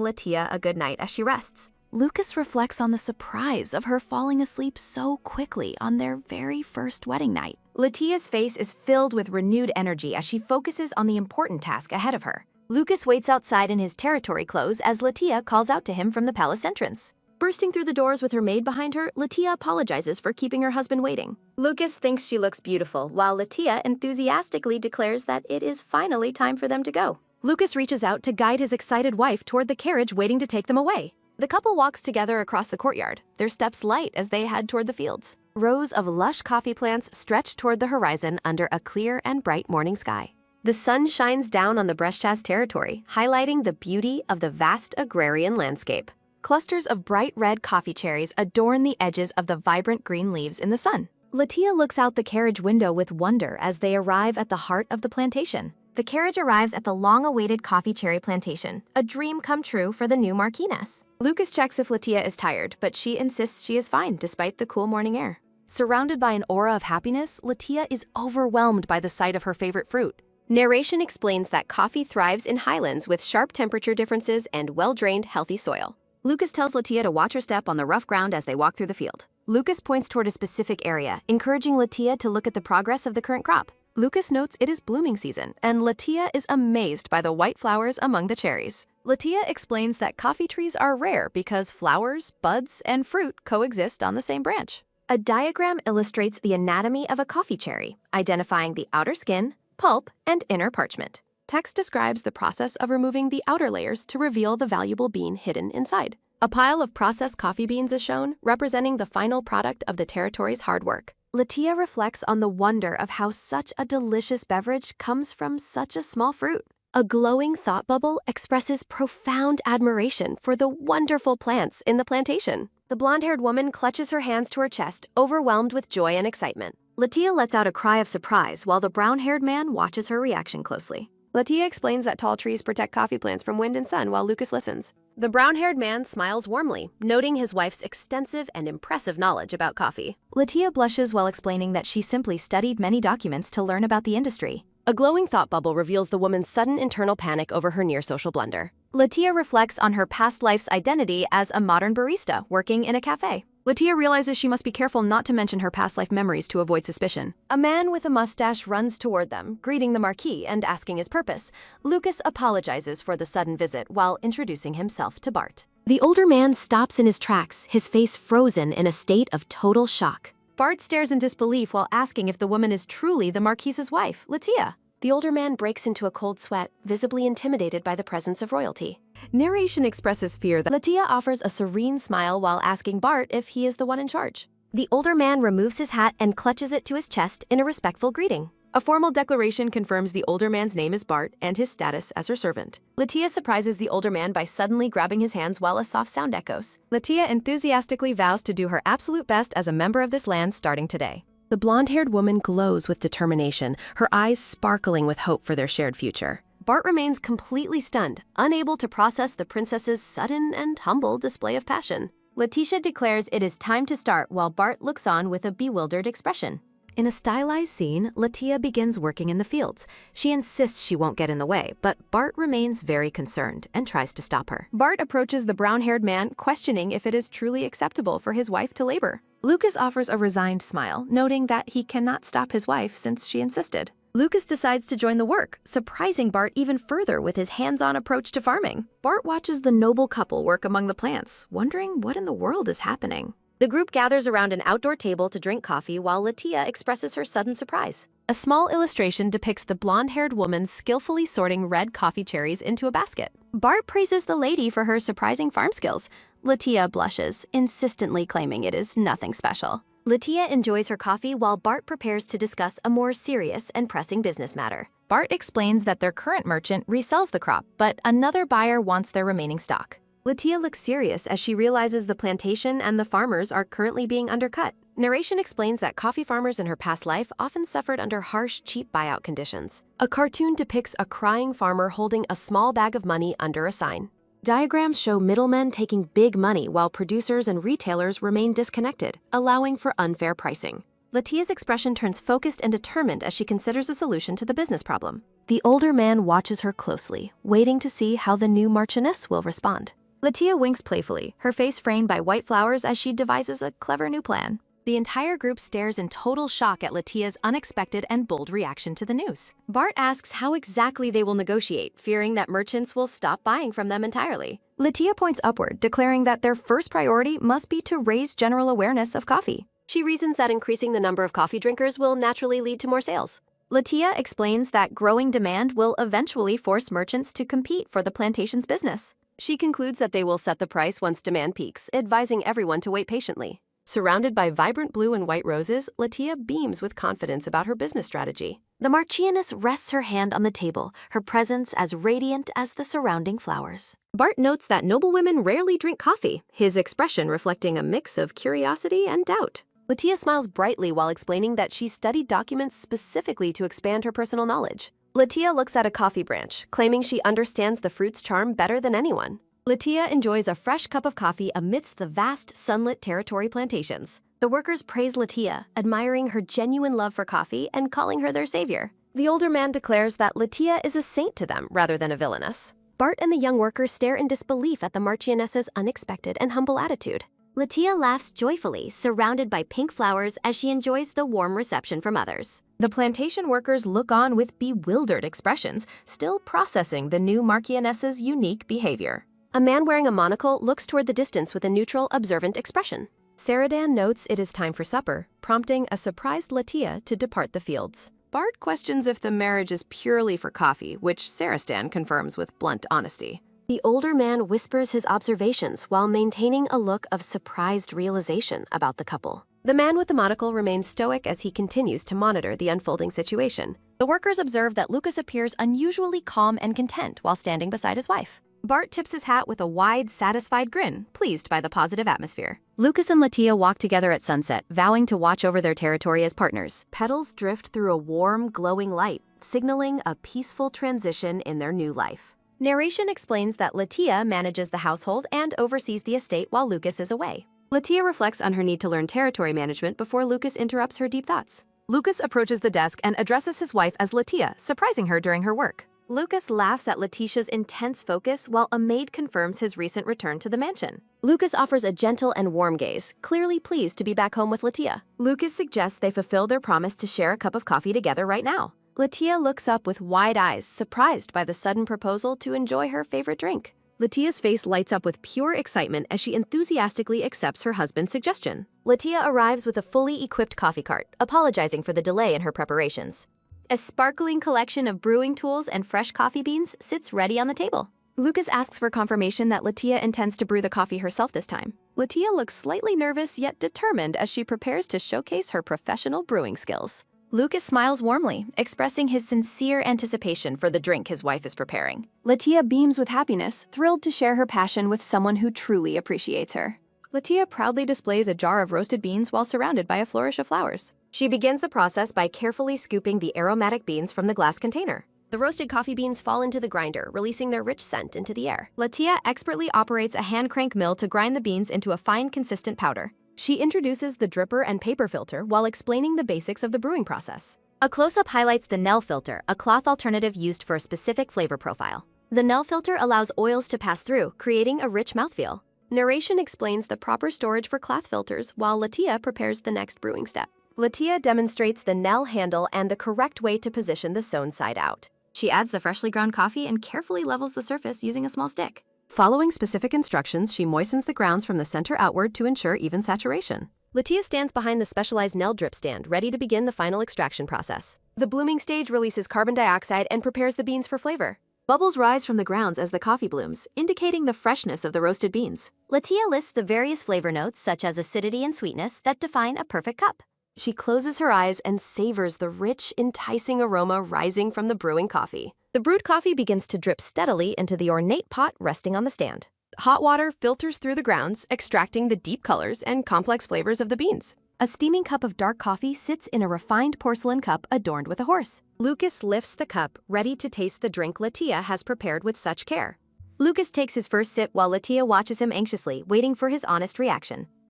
Latia a good night as she rests. Lucas reflects on the surprise of her falling asleep so quickly on their very first wedding night. Latia's face is filled with renewed energy as she focuses on the important task ahead of her. Lucas waits outside in his territory clothes as Latia calls out to him from the palace entrance. Bursting through the doors with her maid behind her, Latia apologizes for keeping her husband waiting. Lucas thinks she looks beautiful, while Latia enthusiastically declares that it is finally time for them to go. Lucas reaches out to guide his excited wife toward the carriage waiting to take them away. The couple walks together across the courtyard, their steps light as they head toward the fields. Rows of lush coffee plants stretch toward the horizon under a clear and bright morning sky. The sun shines down on the Berchez territory, highlighting the beauty of the vast agrarian landscape. Clusters of bright red coffee cherries adorn the edges of the vibrant green leaves in the sun. Latia looks out the carriage window with wonder as they arrive at the heart of the plantation. The carriage arrives at the long-awaited coffee cherry plantation, a dream come true for the new Marquiness. Lucas checks if Latia is tired, but she insists she is fine despite the cool morning air. Surrounded by an aura of happiness, Latia is overwhelmed by the sight of her favorite fruit. Narration explains that coffee thrives in highlands with sharp temperature differences and well-drained, healthy soil. Lucas tells Latia to watch her step on the rough ground as they walk through the field. Lucas points toward a specific area, encouraging Latia to look at the progress of the current crop. Lucas notes it is blooming season, and Latia is amazed by the white flowers among the cherries. Latia explains that coffee trees are rare because flowers, buds, and fruit coexist on the same branch. A diagram illustrates the anatomy of a coffee cherry, identifying the outer skin, pulp, and inner parchment. Text describes the process of removing the outer layers to reveal the valuable bean hidden inside. A pile of processed coffee beans is shown, representing the final product of the territory's hard work. Latia reflects on the wonder of how such a delicious beverage comes from such a small fruit. A glowing thought bubble expresses profound admiration for the wonderful plants in the plantation. The blonde-haired woman clutches her hands to her chest, overwhelmed with joy and excitement. Latia lets out a cry of surprise while the brown-haired man watches her reaction closely. Latia explains that tall trees protect coffee plants from wind and sun while Lucas listens. The brown-haired man smiles warmly, noting his wife's extensive and impressive knowledge about coffee. Latia blushes while explaining that she simply studied many documents to learn about the industry. A glowing thought bubble reveals the woman's sudden internal panic over her near-social blunder. Latia reflects on her past life's identity as a modern barista working in a cafe. Latia realizes she must be careful not to mention her past life memories to avoid suspicion. A man with a mustache runs toward them, greeting the Marquis and asking his purpose. Lucas apologizes for the sudden visit while introducing himself to Bart. The older man stops in his tracks, his face frozen in a state of total shock. Bart stares in disbelief while asking if the woman is truly the Marquis's wife, Latia. The older man breaks into a cold sweat, visibly intimidated by the presence of royalty. Narration expresses fear that Latia offers a serene smile while asking Bart if he is the one in charge. The older man removes his hat and clutches it to his chest in a respectful greeting. a formal declaration confirms the older man's name is Bart and his status as her servant. Latia surprises the older man by suddenly grabbing his hands while a soft sound echoes. Latia enthusiastically vows to do her absolute best as a member of this land starting today. The blonde-haired woman glows with determination, her eyes sparkling with hope for their shared future. Bart remains completely stunned, unable to process the princess's sudden and humble display of passion. Letitia declares it is time to start while Bart looks on with a bewildered expression. In a stylized scene, Latia begins working in the fields. She insists she won't get in the way, but Bart remains very concerned and tries to stop her. Bart approaches the brown-haired man, questioning if it is truly acceptable for his wife to labor. Lucas offers a resigned smile, noting that he cannot stop his wife since she insisted. Lucas decides to join the work, surprising Bart even further with his hands-on approach to farming. Bart watches the noble couple work among the plants, wondering what in the world is happening. The group gathers around an outdoor table to drink coffee while Latia expresses her sudden surprise. A small illustration depicts the blonde-haired woman skillfully sorting red coffee cherries into a basket. Bart praises the lady for her surprising farm skills. Latia blushes, insistently claiming it is nothing special. Latia enjoys her coffee while Bart prepares to discuss a more serious and pressing business matter. Bart explains that their current merchant resells the crop, but another buyer wants their remaining stock. Latia looks serious as she realizes the plantation and the farmers are currently being undercut. Narration explains that coffee farmers in her past life often suffered under harsh, cheap buyout conditions. A cartoon depicts a crying farmer holding a small bag of money under a sign. Diagrams show middlemen taking big money while producers and retailers remain disconnected, allowing for unfair pricing. Latia's expression turns focused and determined as she considers a solution to the business problem. The older man watches her closely, waiting to see how the new marchioness will respond. Latia winks playfully, her face framed by white flowers as she devises a clever new plan. The entire group stares in total shock at Latia's unexpected and bold reaction to the news. Bart asks how exactly they will negotiate, fearing that merchants will stop buying from them entirely. Latia points upward, declaring that their first priority must be to raise general awareness of coffee. She reasons that increasing the number of coffee drinkers will naturally lead to more sales. Latia explains that growing demand will eventually force merchants to compete for the plantation's business. She concludes that they will set the price once demand peaks, advising everyone to wait patiently. Surrounded by vibrant blue and white roses, Latia beams with confidence about her business strategy. The marchioness rests her hand on the table, her presence as radiant as the surrounding flowers. Bart notes that noblewomen rarely drink coffee, his expression reflecting a mix of curiosity and doubt. Latia smiles brightly while explaining that she studied documents specifically to expand her personal knowledge. Latia looks at a coffee branch, claiming she understands the fruit's charm better than anyone. Latia enjoys a fresh cup of coffee amidst the vast, sunlit territory plantations. The workers praise Latia, admiring her genuine love for coffee and calling her their savior. The older man declares that Latia is a saint to them rather than a villainess. Bart and the young workers stare in disbelief at the marchioness's unexpected and humble attitude. Latia laughs joyfully, surrounded by pink flowers as she enjoys the warm reception from others. The plantation workers look on with bewildered expressions, still processing the new marchioness's unique behavior. A man wearing a monocle looks toward the distance with a neutral, observant expression. Saradan notes it is time for supper, prompting a surprised Latia to depart the fields. Bart questions if the marriage is purely for coffee, which Sarastan confirms with blunt honesty. The older man whispers his observations while maintaining a look of surprised realization about the couple. The man with the monocle remains stoic as he continues to monitor the unfolding situation. The workers observe that Lucas appears unusually calm and content while standing beside his wife. Bart tips his hat with a wide, satisfied grin, pleased by the positive atmosphere. Lucas and Latia walk together at sunset, vowing to watch over their territory as partners. Petals drift through a warm, glowing light, signaling a peaceful transition in their new life. Narration explains that Latia manages the household and oversees the estate while Lucas is away. Latia reflects on her need to learn territory management before Lucas interrupts her deep thoughts. Lucas approaches the desk and addresses his wife as Latia, surprising her during her work. Lucas laughs at Letitia's intense focus while a maid confirms his recent return to the mansion. Lucas offers a gentle and warm gaze, clearly pleased to be back home with Latia. Lucas suggests they fulfill their promise to share a cup of coffee together right now. Latia looks up with wide eyes, surprised by the sudden proposal to enjoy her favorite drink. Latia's face lights up with pure excitement as she enthusiastically accepts her husband's suggestion. Latia arrives with a fully equipped coffee cart, apologizing for the delay in her preparations. A sparkling collection of brewing tools and fresh coffee beans sits ready on the table. Lucas asks for confirmation that Latia intends to brew the coffee herself this time. Latia looks slightly nervous yet determined as she prepares to showcase her professional brewing skills. Lucas smiles warmly, expressing his sincere anticipation for the drink his wife is preparing. Latia beams with happiness, thrilled to share her passion with someone who truly appreciates her. Latia proudly displays a jar of roasted beans while surrounded by a flourish of flowers. She begins the process by carefully scooping the aromatic beans from the glass container. The roasted coffee beans fall into the grinder, releasing their rich scent into the air. Latia expertly operates a hand crank mill to grind the beans into a fine, consistent powder. She introduces the dripper and paper filter while explaining the basics of the brewing process. A close-up highlights the Nell filter, a cloth alternative used for a specific flavor profile. The Nell filter allows oils to pass through, creating a rich mouthfeel. Narration explains the proper storage for cloth filters while Latia prepares the next brewing step. Latia demonstrates the Nell handle and the correct way to position the sewn side out. She adds the freshly ground coffee and carefully levels the surface using a small stick. Following specific instructions, she moistens the grounds from the center outward to ensure even saturation. Latia stands behind the specialized Nell drip stand, ready to begin the final extraction process. The blooming stage releases carbon dioxide and prepares the beans for flavor. Bubbles rise from the grounds as the coffee blooms, indicating the freshness of the roasted beans. Latia lists the various flavor notes, such as acidity and sweetness, that define a perfect cup. She closes her eyes and savors the rich, enticing aroma rising from the brewing coffee. The brewed coffee begins to drip steadily into the ornate pot resting on the stand. Hot water filters through the grounds, extracting the deep colors and complex flavors of the beans. A steaming cup of dark coffee sits in a refined porcelain cup adorned with a horse. Lucas lifts the cup, ready to taste the drink Latia has prepared with such care. Lucas takes his first sip while Latia watches him anxiously, waiting for his honest reaction.